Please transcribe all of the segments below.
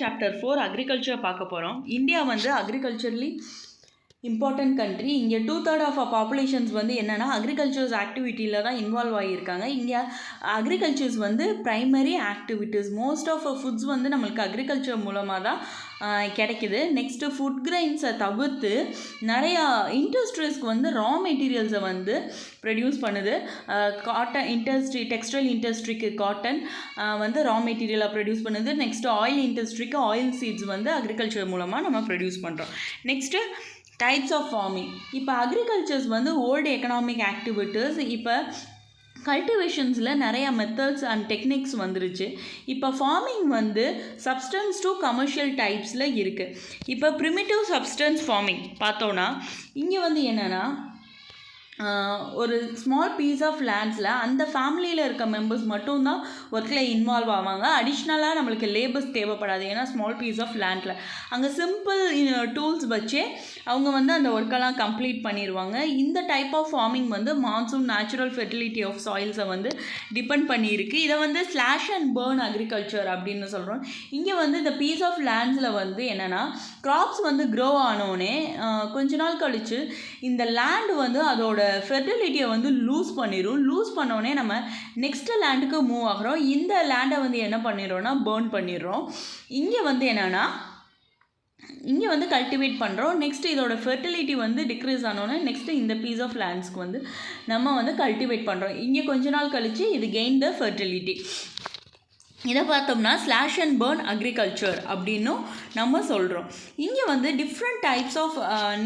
Chapter 4 agriculture பார்க்க போகிறோம். India வந்து அக்ரிகல்ச்சர்லி இம்பார்ட்டன்ட் கண்ட்ரி. இங்கே 2/3 ஆஃப் பாப்புலேஷன்ஸ் வந்து என்னென்னா அக்ரிகல்ச்சர்ஸ் ஆக்டிவிட்டியில் தான் இன்வால்வ் ஆகியிருக்காங்க. இங்கே அக்ரிகல்ச்சர்ஸ் வந்து primary activities. Most of foods வந்து நம்மளுக்கு அக்ரிகல்ச்சர் மூலமாக தான் கிடைக்கிது. நெக்ஸ்ட்டு ஃபுட் கிரைன்ஸை தவிர்த்து நிறையா இண்டஸ்ட்ரீஸ்க்கு வந்து ரா மெட்டீரியல்ஸை வந்து ப்ரொடியூஸ் பண்ணுது. காட்டன் இண்டஸ்ட்ரி, டெக்ஸ்டைல் இண்டஸ்ட்ரிக்கு காட்டன் வந்து ரா மெட்டீரியலாக ப்ரொடியூஸ் பண்ணுது. நெக்ஸ்ட்டு ஆயில் இண்டஸ்ட்ரிக்கு ஆயில் சீட்ஸ் வந்து அக்ரிகல்ச்சர் மூலமாக நம்ம ப்ரொடியூஸ் பண்ணுறோம். Next types of farming. இப்போ அக்ரிகல்ச்சர்ஸ் வந்து ஓல்டு எக்கனாமிக் ஆக்டிவிட்டீஸ். இப்போ கல்டிவேஷன்ஸில் நிறையா மெத்தட்ஸ் அண்ட் டெக்னிக்ஸ் வந்துருச்சு. இப்போ ஃபார்மிங் வந்து சப்ஸ்டன்ஸ் டு கமர்ஷியல் டைப்ஸில் இருக்குது. இப்போ ப்ரிமிட்டிவ் சப்ஸ்டன்ஸ் ஃபார்மிங் பார்த்தோன்னா இங்கே வந்து என்னென்னா ஒரு ஸ்மால் பீஸ் ஆஃப் லேண்ட்ஸில் அந்த ஃபேமிலியில் இருக்க மெம்பர்ஸ் மட்டும்தான் ஒர்க்கில் இன்வால்வ் ஆவாங்க. அடிஷ்னலாக நம்மளுக்கு லேபர்ஸ் தேவைப்படாது. ஏன்னா ஸ்மால் பீஸ் ஆஃப் லேண்டில் அங்கே சிம்பிள் டூல்ஸ் வச்சே அவங்க வந்து அந்த ஒர்க்கெல்லாம் கம்ப்ளீட் பண்ணிடுவாங்க. இந்த டைப் ஆஃப் ஃபார்மிங் வந்து மான்சூன் நேச்சுரல் ஃபெர்டிலிட்டி ஆஃப் சாயில்ஸை வந்து டிபெண்ட் பண்ணியிருக்கு. இதை வந்து ஸ்லாஷ் அண்ட் பேர்ன் அக்ரிகல்ச்சர் அப்படின்னு சொல்கிறோம். இங்கே வந்து இந்த பீஸ் ஆஃப் லேண்ட்ஸில் வந்து என்னென்னா க்ராப்ஸ் வந்து க்ரோ ஆனோடனே கொஞ்ச நாள் கழித்து இந்த லேண்டு வந்து அதோட ஃபெர்டிலிட்டியை வந்து லூஸ் பண்ணிடும். லூஸ் பண்ணோடனே நம்ம நெக்ஸ்ட்டு லேண்டுக்கு மூவ் ஆகிறோம். இந்த லேண்டை வந்து என்ன பண்ணிடுறோன்னா பேர்ன் பண்ணிடுறோம். இங்கே வந்து என்னென்னா இங்கே வந்து கல்டிவேட் பண்ணுறோம். நெக்ஸ்ட்டு இதோட ஃபெர்டிலிட்டி வந்து டிக்ரீஸ் ஆனோன்னே நெக்ஸ்ட்டு இந்த பீஸ் ஆஃப் லேண்ட்ஸ்க்கு வந்து நம்ம வந்து கல்டிவேட் பண்ணுறோம். இங்கே கொஞ்ச நாள் கழித்து இது கெயின் த ஃபெர்டிலிட்டி. இதை பார்த்தோம்னா ஸ்லாஷ் அண்ட் பேர்ன் அக்ரிகல்ச்சர் அப்படின்னும் நம்ம சொல்கிறோம். இங்கே வந்து டிஃப்ரெண்ட் டைப்ஸ் ஆஃப்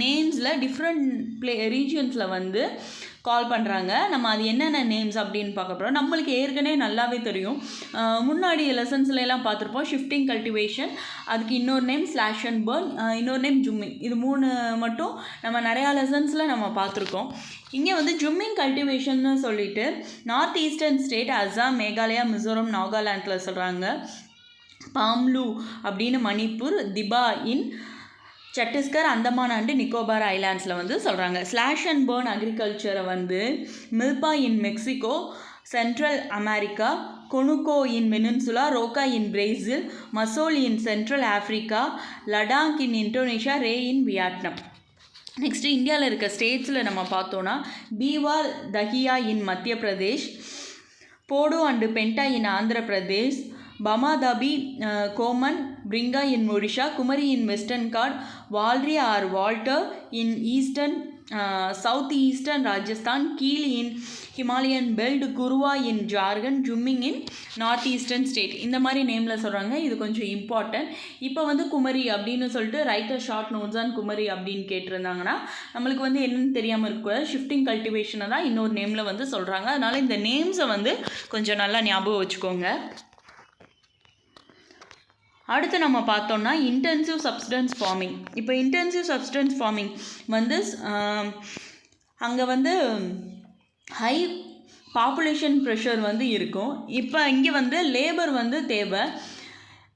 நேம்ஸில் டிஃப்ரெண்ட் ரீஜியன்ஸில் வந்து கால் பண்ணுறாங்க. நம்ம அது என்னென்ன நேம்ஸ் அப்படின்னு பார்க்க போகிறோம். நம்மளுக்கு ஏற்கனவே நல்லாவே தெரியும், முன்னாடி லெசன்ஸ்லாம் பார்த்துருப்போம். ஷிஃப்டிங் கல்டிவேஷன், அதுக்கு இன்னொரு நேம் ஸ்லாஷ் அண்ட் பேர்ன், இன்னொரு நேம் ஜும்மிங். இது 3 மட்டும் நம்ம நிறையா லெசன்ஸில் நம்ம பார்த்துருக்கோம். இங்கே வந்து ஜும்மிங் கல்டிவேஷன்னு சொல்லிட்டு north eastern state Assam, Meghalaya, Mizoram, நாகாலாண்டில் சொல்கிறாங்க. பாம்லு அப்படின்னு மணிப்பூர், திபா இன் சத்தீஸ்கர், அந்தமான் அண்டு நிக்கோபார் ஐலாண்ட்ஸில் வந்து சொல்கிறாங்க. ஸ்லாஷ் அண்ட் பேர்ன் அக்ரிகல்ச்சரை வந்து milpa in Mexico, Central America, conuco in Venezuela, roca in Brazil, masole in Central Africa, ladang in Indonesia, ray in Vietnam. Next இந்தியாவில் இருக்க ஸ்டேட்ஸில் நம்ம பார்த்தோன்னா Bewar, Dahiya in Madhya Pradesh, Podu and Penda in Andhra Pradesh, Pama Dabi, Koman, பிரிங்கா in Odisha, Kumari in western Ghat, Valre or Waltre in eastern south eastern Rajasthan, Khil in Himalayan belt, Kuruwa in Jharkhand, jhumming in north eastern state. இந்த மாதிரி நேமில் சொல்கிறாங்க. இது கொஞ்சம் இம்பார்ட்டன்ட். இப்போ வந்து குமரி அப்படின்னு சொல்லிட்டு writer short notes on Kumari அப்படின்னு கேட்டிருந்தாங்கன்னா நம்மளுக்கு வந்து என்னென்னு தெரியாமல் இருக்கக்கூடாது. ஷிஃப்டிங் கல்டிவேஷனை தான் இன்னொரு நேமில் வந்து சொல்கிறாங்க. அதனால் இந்த நேம்ஸை வந்து கொஞ்சம் நல்லா ஞாபகம் வச்சுக்கோங்க. அடுத்து நம்ம பார்த்தோம்னா இன்டென்சிவ் சப்ஸ்டன்ஸ் ஃபார்மிங். இப்போ இன்டென்சிவ் சப்ஸ்டன்ஸ் ஃபார்மிங் வந்து அங்கே வந்து ஹை பாப்புலேஷன் ப்ரெஷர் வந்து இருக்கும். இப்போ இங்கே வந்து லேபர் வந்து தேவை.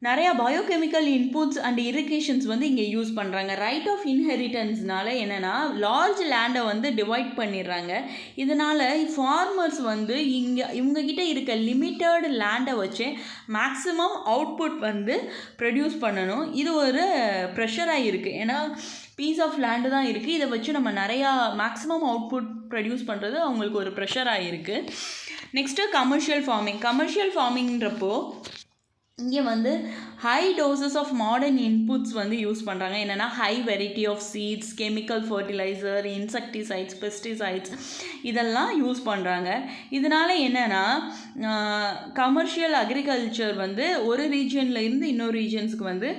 நிறையா பயோகெமிக்கல் இன்புட்ஸ் அண்ட் இரிகேஷன்ஸ் வந்து இங்கே யூஸ் பண்ணுறாங்க. ரைட் ஆஃப் இன்ஹெரிட்டன்ஸ்னால என்னென்னா லார்ஜ் லேண்டை வந்து டிவைட் பண்ணிடுறாங்க. இதனால் ஃபார்மர்ஸ் வந்து இவங்ககிட்ட இருக்க லிமிட்டட் லேண்டை வச்சு மேக்ஸிமம் அவுட்புட் வந்து ப்ரொடியூஸ் பண்ணணும். இது ஒரு ப்ரெஷராக இருக்குது. ஏன்னா பீஸ் ஆஃப் லேண்டு தான் இருக்குது. இதை வச்சு நம்ம நிறையா மேக்ஸிமம் அவுட்புட் ப்ரொடியூஸ் பண்ணுறது அவங்களுக்கு ஒரு ப்ரெஷராக இருக்குது. Next commercial farming. கமர்ஷியல் ஃபார்மிங்கிறப்போ இங்கே வந்து high doses of modern inputs வந்து யூஸ் பண்ணுறாங்க. என்னென்னா high variety of seeds, chemical fertiliser, insecticides, pesticides இதெல்லாம் யூஸ் பண்ணுறாங்க. இதனால் என்னென்னா கமர்ஷியல் அக்ரிகல்ச்சர் வந்து ஒரு ரீஜியனில் இருந்து இன்னொரு ரீஜியன்ஸுக்கு வந்து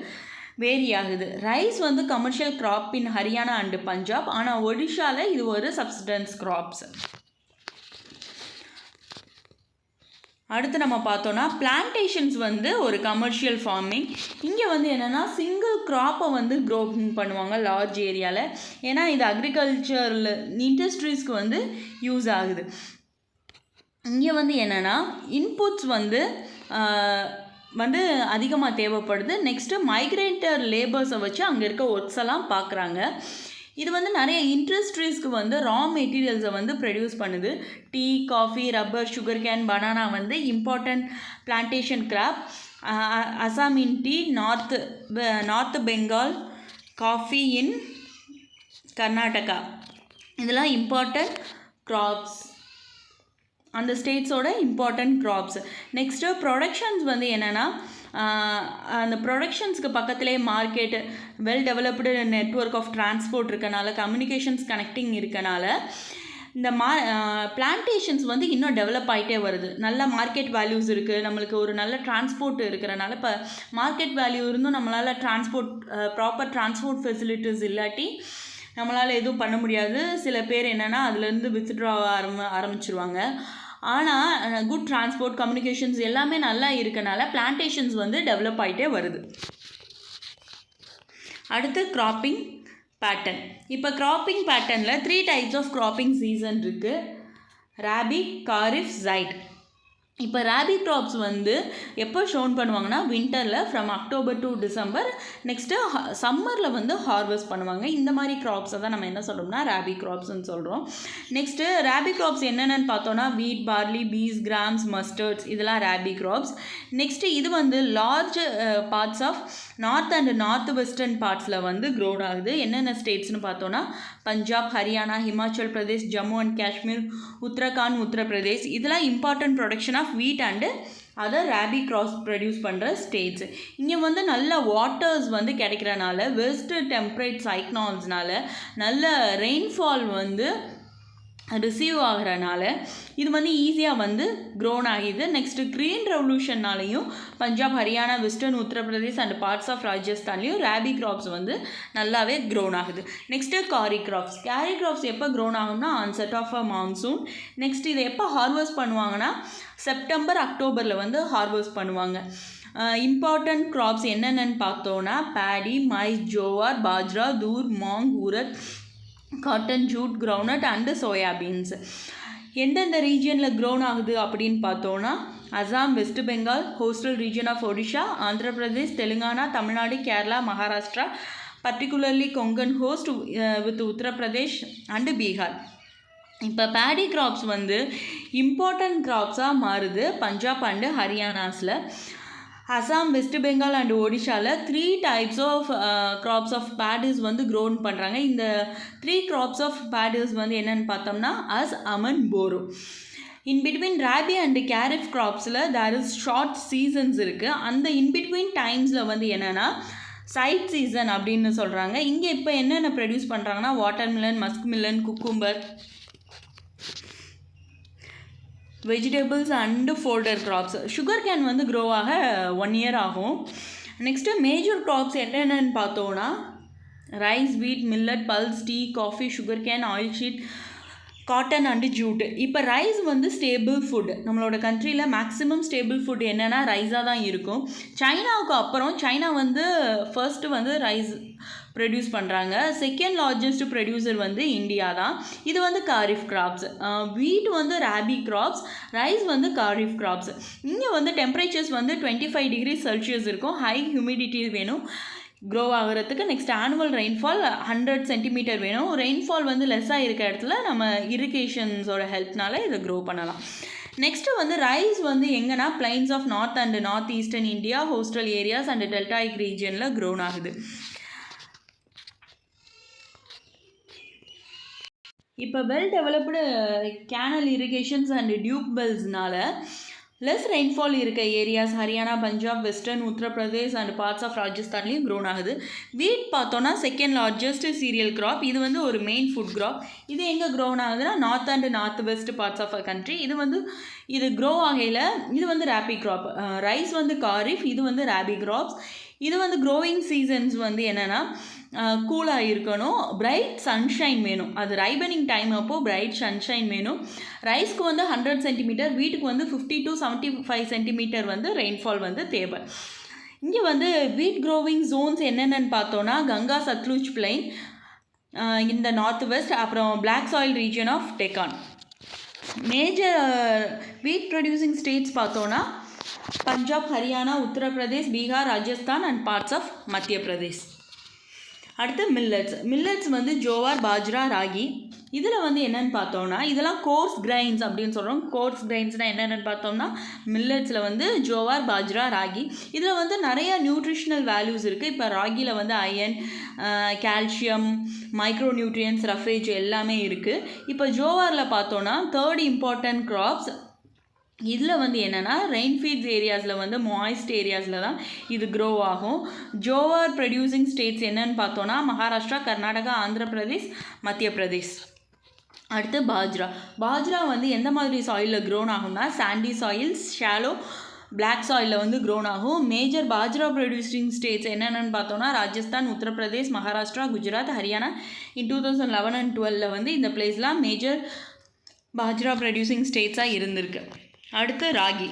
வேரி ஆகுது. ரைஸ் வந்து commercial crop in Haryana and Punjab. ஆனால் ஒடிஷாவில் இது ஒரு சப்சிஸ்டன்ஸ் கிராப்ஸ். அடுத்து நம்ம பார்த்தோன்னா பிளான்டேஷன்ஸ் வந்து ஒரு கமர்ஷியல் ஃபார்மிங். இங்கே வந்து என்னென்னா சிங்கிள் க்ராப்பை வந்து க்ரோ பண்ணுவாங்க லார்ஜ் ஏரியாவில். ஏன்னா இது அக்ரிகல்ச்சரில் இண்டஸ்ட்ரீஸ்க்கு வந்து யூஸ் ஆகுது. இங்கே வந்து என்னென்னா இன்புட்ஸ் வந்து அதிகமாக தேவைப்படுது. நெக்ஸ்ட்டு மைக்ரேட்டர் லேபர்ஸை வச்சு அங்கே இருக்க ஒர்க்ஸ் எல்லாம் பார்க்குறாங்க. இது வந்து நிறைய இண்டஸ்ட்ரீஸ்க்கு வந்து ரா மெட்டீரியல்ஸை வந்து ப்ரொடியூஸ் பண்ணுது. Tea, coffee, rubber, sugar cane, banana வந்து important plantation crop. Assam in tea, north Bengal coffee in Karnataka. இதெல்லாம் இம்பார்ட்டண்ட் க்ராப்ஸ், அந்த ஸ்டேட்ஸோட இம்பார்ட்டண்ட் க்ராப்ஸ். நெக்ஸ்ட்டு ப்ரொடக்ஷன்ஸ் வந்து என்னென்னா, அந்த ப்ரொடக்ஷன்ஸ்க்கு பக்கத்துலேயே market, well developed network of transport இருக்கனால, கம்யூனிகேஷன்ஸ் கனெக்டிங் இருக்கனால இந்த பிளான்டேஷன்ஸ் வந்து இன்னும் டெவலப் ஆகிட்டே வருது. நல்ல மார்க்கெட் வேல்யூஸ் இருக்குது, நம்மளுக்கு ஒரு நல்ல டிரான்ஸ்போர்ட் இருக்கிறனால. இப்போ மார்க்கெட் வேல்யூ இருந்தும் நம்மளால் ப்ராப்பர் டிரான்ஸ்போர்ட் ஃபெசிலிட்டிஸ் இல்லாட்டி நம்மளால் எதுவும் பண்ண முடியாது. சில பேர் என்னென்னா அதுலேருந்து வித்ட்ரா ஆரம்பிச்சிருவாங்க. ஆனால் குட் டிரான்ஸ்போர்ட், கம்யூனிகேஷன்ஸ் எல்லாமே நல்லா இருக்கனால பிளான்டேஷன்ஸ் வந்து டெவலப் ஆகிட்டே வருது. அடுத்து கிராப்பிங் பேட்டர்ன். இப்போ கிராப்பிங் பேட்டர்னில் 3 டைப்ஸ் ஆஃப் கிராப்பிங் சீசன் இருக்குது: ராபி, காரிஃப், ஜைட். இப்போ ராபி க்ராப்ஸ் வந்து எப்போ ஷோன் பண்ணுவாங்கன்னா வின்டரில் from October to December. Next சம்மரில் வந்து ஹார்வெஸ்ட் பண்ணுவாங்க. இந்த மாதிரி க்ராப்ஸை தான் நம்ம என்ன சொல்கிறோம்னா ராபி க்ராப்ஸ்ன்னு சொல்கிறோம். நெக்ஸ்ட்டு ராபி க்ராப்ஸ் என்னென்னு பார்த்தோன்னா வீட், பார்லி, பீஸ், கிராம்ஸ், மஸ்டர்ட்ஸ், இதெல்லாம் ராபி க்ராப்ஸ். நெக்ஸ்ட்டு இது வந்து large parts of north and north western பார்ட்ஸில் வந்து க்ரோன் ஆகுது. என்னென்ன ஸ்டேட்ஸ்னு பார்த்தோன்னா பஞ்சாப், ஹரியானா, ஹிமாச்சல் பிரதேஷ், ஜம்மு அண்ட் காஷ்மீர், உத்தரகாண்ட், உத்தரப்பிரதேஷ். இதெல்லாம் important production of wheat and other rabi crops produce பண்ணுற ஸ்டேட்ஸ். இங்கே வந்து நல்ல வாட்டர்ஸ் வந்து கிடைக்கிறனால, வெஸ்ட் டெம்பரேட் சைக்ளான்ஸ்னால நல்ல ரெயின்ஃபால் வந்து ரிசீவ் ஆகிறனால இது வந்து ஈஸியாக வந்து க்ரோன் ஆகிது. நெக்ஸ்ட்டு க்ரீன் ரெவல்யூஷன்னாலையும் Punjab, Haryana, western Uttar Pradesh and parts of ராஜஸ்தான்லேயும் ராபி கிராப்ஸ் வந்து நல்லாவே க்ரோன் ஆகுது. நெக்ஸ்ட்டு காரி கிராப்ஸ் எப்போ க்ரோன் ஆகும்னா onset of a monsoon. Next இதை எப்போ ஹார்வெஸ்ட் பண்ணுவாங்கன்னா செப்டம்பர், அக்டோபரில் வந்து ஹார்வெஸ்ட் பண்ணுவாங்க. இம்பார்ட்டண்ட் க்ராப்ஸ் என்னென்னு பார்த்தோன்னா Bedi, mice, jowar, bajra, tur, moong, urad, cotton, jute, groundnut and soybeans. எந்தெந்த ரீஜியனில் க்ரோன் ஆகுது அப்படின்னு பார்த்தோன்னா Assam, west Bengal, coastal region of Odisha, Andhra Pradesh, Telangana, Tamil Nadu, Kerala, Maharashtra, particularly Konkan coast with Uttar Pradesh and Bihar. இப்போ பேடி கிராப்ஸ் வந்து இம்பார்ட்டண்ட் கிராப்ஸாக மாறுது பஞ்சாப் அண்டு ஹரியானாஸில். அசாம், வெஸ்ட் பெங்கால் அண்ட் ஒடிஷாவில் 3 types of crops of paddies வந்து க்ரோன் பண்ணுறாங்க. இந்த 3 கிராப்ஸ் ஆஃப் பேடிஸ் வந்து என்னென்னு பார்த்தோம்னா Aman, Boro. In between rabi and kharif கிராப்ஸில் தேர் இஸ் ஷார்ட் சீசன்ஸ் இருக்குது. அந்த இன்பிட்வீன் டைம்ஸில் வந்து என்னென்னா சைட் சீசன் அப்படின்னு சொல்கிறாங்க. இங்கே இப்போ என்னென்ன ப்ரொடியூஸ் பண்ணுறாங்கன்னா watermelon, musk melon, cucumber, vegetables and fodder crops. Sugar cane வந்து க்ரோ ஆக 1 இயர் ஆகும். நெக்ஸ்ட்டு மேஜர் கிராப்ஸ் என்னென்னு பார்த்தோன்னா rice, wheat, millet, pulse, tea, coffee, sugar cane, oil seed, cotton and jute. இப்போ ரைஸ் வந்து ஸ்டேபிள் ஃபுட். நம்மளோட கண்ட்ரியில் maximum stable food என்னென்னா ரைஸாக தான் இருக்கும். சைனாவுக்கு அப்புறம் சைனா வந்து ஃபர்ஸ்ட்டு வந்து ரைஸ் ப்ரொடியூஸ் பண்ணுறாங்க. செகண்ட் லார்ஜஸ்ட் ப்ரொடியூசர் வந்து இந்தியா தான். இது வந்து காரிஃப் கிராப்ஸ். வீட் வந்து ராபி கிராப்ஸ், ரைஸ் வந்து காரிஃப் கிராப்ஸ். இங்கே வந்து டெம்பரேச்சர்ஸ் வந்து 25 டிகிரி செல்சியஸ் இருக்கும். ஹை ஹியூமிடிட்டி வேணும் க்ரோ ஆகிறதுக்கு. நெக்ஸ்ட் ஆனுவல் ரெயின்ஃபால் 100 சென்டிமீட்டர் வேணும். ரெயின்ஃபால் வந்து லெஸ்ஸாக இருக்க இடத்துல நம்ம இரிகேஷன்ஸோட ஹெல்ப்னால இதை க்ரோ பண்ணலாம். நெக்ஸ்ட்டு வந்து ரைஸ் வந்து எங்கன்னா plains of north and north eastern India, coastal areas and deltaic ரீஜனில் க்ரோன் ஆகுது. இப்போ well developed canal irrigations and tube வெல்ஸ்னால லெஸ் ரெயின்ஃபால் இருக்க areas Haryana, Punjab, western Uttar Pradesh and parts of ராஜஸ்தான்லேயும் க்ரோன் ஆகுது. வீட் பார்த்தோன்னா செகண்ட் லார்ஜஸ்ட் சீரியல் கிராப். இது வந்து ஒரு மெயின் ஃபுட் கிராப். இது எங்கே க்ரோன் ஆகுதுன்னா north and north west parts of a country. இது க்ரோ ஆகையில் இது வந்து ராபி கிராப். ரைஸ் வந்து காரிஃப், இது வந்து ராபி கிராப்ஸ். இது வந்து க்ரோவிங் சீசன்ஸ் வந்து என்னென்னா கூலாக இருக்கணும், பிரைட் சன்ஷைன் வேணும். அது ரைபனிங் டைம் அப்போது பிரைட் சன்ஷைன் வேணும். ரைஸ்க்கு வந்து 100 சென்டிமீட்டர், வீட்டுக்கு வந்து 50 to 75 சென்டிமீட்டர் வந்து ரெயின்ஃபால் வந்து தேவை. இங்கே வந்து வீட் க்ரோவிங் ஜோன்ஸ் என்னென்னு பார்த்தோன்னா கங்கா சத்லுஜ் பிளைன் இந்த நார்த் வெஸ்ட், அப்புறம் black soil region of Deccan. Major wheat producing states பார்த்தோன்னா Punjab, Haryana, Uttar Pradesh, Bihar, Rajasthan and parts of Madhya Pradesh. அடுத்து மில்லட்ஸ் வந்து ஜோவார், பாஜ்ரா, ராகி. இதில் வந்து என்னென்னு பார்த்தோம்னா இதெல்லாம் கோர்ஸ் கிரைன்ஸ் அப்படின்னு சொல்கிறோம். கோர்ஸ் கிரைன்ஸ்னால் என்னென்னு பார்த்தோம்னா மில்லட்ஸில் வந்து ஜோவார், பாஜ்ரா, ராகி. இதில் வந்து நிறைய நியூட்ரிஷனல் வேல்யூஸ் இருக்குது. இப்போ ராகியில் வந்து iron, calcium, micro nutrients, roughage எல்லாமே இருக்குது. இப்போ ஜோவாரில் பார்த்தோன்னா தேர்ட் இம்பார்ட்டன்ட் கிராப்ஸ். இதில் வந்து என்னென்னா ரெயின்ஃபீல்ட்ஸ் ஏரியாஸில் வந்து மாய்ஸ்ட் ஏரியாஸில் தான் இது க்ரோ ஆகும். ஜோவார் ப்ரொடியூசிங் ஸ்டேட்ஸ் என்னன்னு பார்த்தோன்னா மகாராஷ்டிரா, கர்நாடகா, ஆந்திர பிரதேஷ், மத்திய பிரதேஷ். அடுத்து பாஜ்ரா வந்து எந்த மாதிரி சாயிலில் க்ரோன் ஆகும்னா சாண்டி சாயில்ஸ், ஷாலோ, பிளாக் சாயிலில் வந்து க்ரோன் ஆகும். மேஜர் பாஜ்ரா ப்ரொடியூசிங் ஸ்டேட்ஸ் என்னென்னு பார்த்தோன்னா ராஜஸ்தான், உத்தரப்பிரதேஷ், மகாராஷ்டிரா, குஜராத், ஹரியானா. இன் 2011 and 12 வந்து இந்த பிளேஸ்லாம் மேஜர் பாஜ்ரா ப்ரொடியூசிங் ஸ்டேட்ஸாக இருந்திருக்கு. அடுத்து ராகி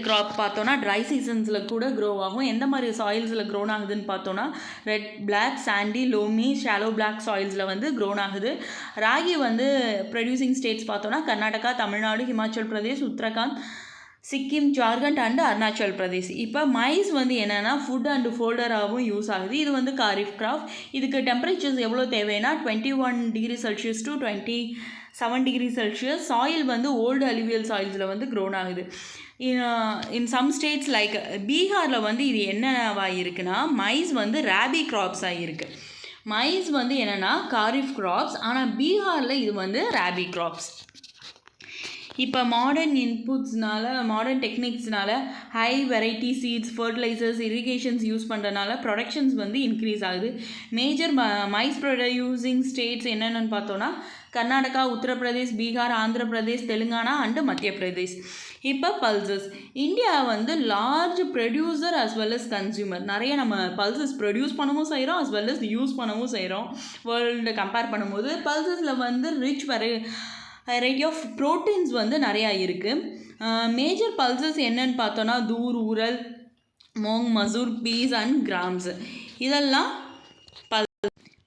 க்ராப் பார்த்தோன்னா ட்ரை சீசன்ஸில் கூட க்ரோ ஆகும். எந்த மாதிரி சாயில்ஸில் க்ரோன் ஆகுதுன்னு பார்த்தோன்னா red, black, sandy, loamy, shallow black சாயில்ஸில் வந்து க்ரோன் ஆகுது. ராகி வந்து ப்ரொடியூசிங் ஸ்டேட்ஸ் பார்த்தோன்னா கர்நாடகா, தமிழ்நாடு, ஹிமாச்சல் பிரதேஷ், உத்தரகாண்ட், சிக்கிம், ஜார்க்கண்ட் அண்டு அருணாச்சல் பிரதேஷ். இப்போ மைஸ் வந்து என்னென்னா ஃபுட் அண்டு ஃபோல்டராகவும் யூஸ் ஆகுது. இது வந்து காரிஃப் கிராப். இதுக்கு டெம்பரேச்சர்ஸ் எவ்வளோ தேவைன்னா 21 degree Celsius to 27 degree Celsius. Soil வந்து ஓல்டு அலுவியல் சாயில்ஸில் வந்து க்ரோன் ஆகுது. இன் சம் ஸ்டேட்ஸ் லைக் பீகாரில் வந்து இது என்னவாக இருக்குன்னா மைஸ் வந்து ராபி கிராப்ஸாக இருக்குது. மைஸ் வந்து என்னென்னா காரிஃப் கிராப்ஸ், ஆனால் பீகாரில் இது வந்து ராபி கிராப்ஸ். இப்போ மாடர்ன் மாடர்ன் டெக்னிக்ஸ்னால high variety seeds, fertilizers, irrigations use பண்ணுறதுனால ப்ரொடக்ஷன்ஸ் வந்து இன்க்ரீஸ் ஆகுது. மேஜர் மைஸ் ப்ரொடியூசிங் ஸ்டேட்ஸ் என்னென்னு பார்த்தோன்னா கர்நாடகா, உத்தரப்பிரதேஷ், பீகார், ஆந்திர பிரதேஷ், தெலுங்கானா அண்டு மத்திய பிரதேஷ். இப்போ பல்சஸ். இந்தியா வந்து large producer as well as consumer. நிறைய நம்ம பல்சஸ் ப்ரொடியூஸ் பண்ணவும் செய்கிறோம் அஸ் வெல் அஸ் யூஸ் பண்ணவும் செய்கிறோம். வேர்ல்டு கம்பேர் பண்ணும்போது பல்சஸில் வந்து ரிச் வெரைட்டி ஆஃப் ப்ரோட்டீன்ஸ் வந்து நிறையா இருக்குது. மேஜர் பல்சஸ் என்னன்னு பார்த்தோன்னா தூர், ஊரல், மோங், மசூர், பீஸ் அண்ட் கிராம்ஸ். இதெல்லாம்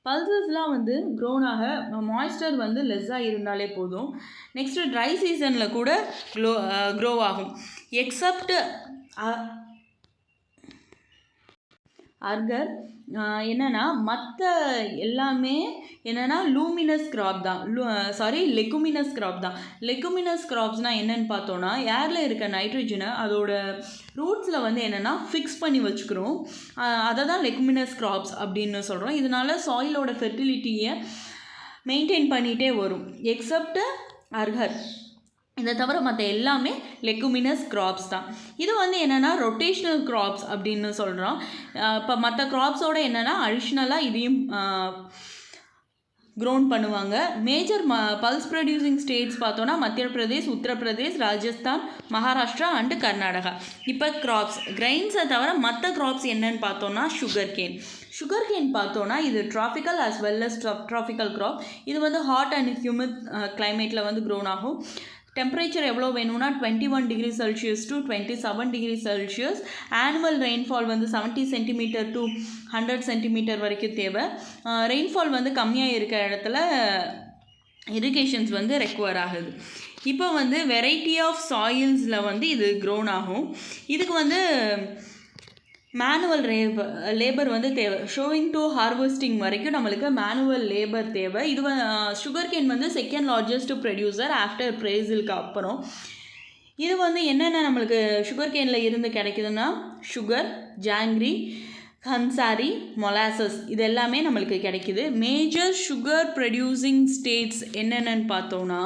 பல்சஸ்லாம் வந்து க்ரோனாக மாய்ஸ்டர் வந்து லெஸ்ஸாக இருந்தாலே போதும். நெக்ஸ்ட்டு ட்ரை சீசனில் கூட க்ரோ ஆகும். எக்ஸப்ட் அர்கர் என்னென்னா மற்ற எல்லாமே என்னென்னா லூமினஸ் கிராப் தான். லெகுமினஸ் கிராப் தான். லெகுமினஸ் கிராப்ஸ்னால் என்னென்னு பார்த்தோன்னா ஏரில் இருக்க நைட்ரஜனை அதோட ரூட்ஸில் வந்து என்னென்னா ஃபிக்ஸ் பண்ணி வச்சுக்கிறோம். அதை தான் லெகுமினஸ் கிராப்ஸ் அப்படின்னு சொல்கிறோம். இதனால சாயிலோட ஃபெர்டிலிட்டியை மெயின்டைன் பண்ணிகிட்டே வரும். எக்ஸப்ட் அர்கர், இதை தவிர மற்ற எல்லாமே லெகுமினஸ் கிராப்ஸ் தான். இது வந்து என்னென்னா ரொட்டேஷ்னல் கிராப்ஸ் அப்படின்னு சொல்கிறோம். இப்போ மற்ற கிராப்ஸோடு என்னென்னா அடிஷ்னலாக இதையும் க்ரோன் பண்ணுவாங்க. மேஜர் பல்ஸ் ப்ரொடியூசிங் ஸ்டேட்ஸ் பார்த்தோன்னா மத்திய பிரதேஷ், உத்தரப்பிரதேஷ், ராஜஸ்தான், மகாராஷ்டிரா அண்டு கர்நாடகா. இப்போ கிராப்ஸ் கிரைன்ஸை தவிர மற்ற கிராப்ஸ் என்னன்னு பார்த்தோன்னா சுகர் கேன் பார்த்தோன்னா இது tropical as well as tropical crop. இது வந்து ஹாட் அண்ட் ஹியூமிட் கிளைமேட்டில் வந்து க்ரோன் ஆகும். டெம்பரேச்சர் எவ்வளோ வேணும்னா 21 degree Celsius to 27 degree Celsius. Annual rainfall வந்து 70 சென்டிமீட்டர் டு 100 சென்டிமீட்டர் வரைக்கும் தேவை. ரெயின்ஃபால் வந்து கம்மியாக இருக்கிற இடத்துல இரிகேஷன்ஸ் வந்து ரெக்வயர் ஆகுது. இப்போ வந்து வெரைட்டி ஆஃப் சாயில்ஸில் வந்து இது க்ரோன் ஆகும். இதுக்கு வந்து மேனுவல் லேபர் வந்து தேவை. ஷோயிங் டு ஹார்வெஸ்டிங் வரைக்கும் நம்மளுக்கு மேனுவல் லேபர் தேவை. இது சுகர் கேன் வந்து செகண்ட் லார்ஜஸ்ட் ப்ரொடியூசர் ஆஃப்டர் பிரேசிலுக்கு அப்புறம். இது வந்து என்னென்ன நம்மளுக்கு சுகர் கேனில் இருந்து கிடைக்குதுன்னா சுகர், ஜாங்கிரி, கன்சாரி, மொலாசஸ் இது எல்லாமே நம்மளுக்கு கிடைக்குது. மேஜர் சுகர் ப்ரொடியூசிங் ஸ்டேட்ஸ் என்னென்னு பார்த்தோன்னா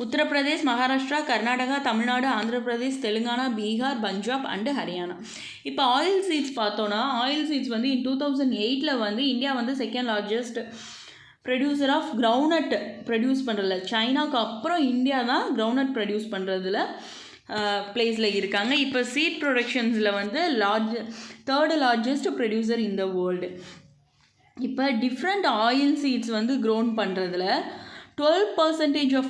உத்தரப்பிரதேஷ், மகாராஷ்டிரா, கர்நாடகா, தமிழ்நாடு, ஆந்திர பிரதேஷ், தெலுங்கானா, பீகார், பஞ்சாப் அண்டு ஹரியானா. இப்போ ஆயில் சீட்ஸ் பார்த்தோன்னா ஆயில் சீட்ஸ் வந்து 2008 வந்து இந்தியா வந்து second largest producer of groundnut produce பண்ணுறதில்ல. சைனாவுக்கு அப்புறம் இந்தியா தான் கிரவுண்ட்நட் ப்ரொடியூஸ் பண்ணுறதுல பிளேஸில் இருக்காங்க. இப்போ சீட் ப்ரொடக்ஷன்ஸில் வந்து third largest producer in the world. இப்போ டிஃப்ரெண்ட் ஆயில் சீட்ஸ் வந்து க்ரோன் பண்ணுறதுல 12% ஆஃப்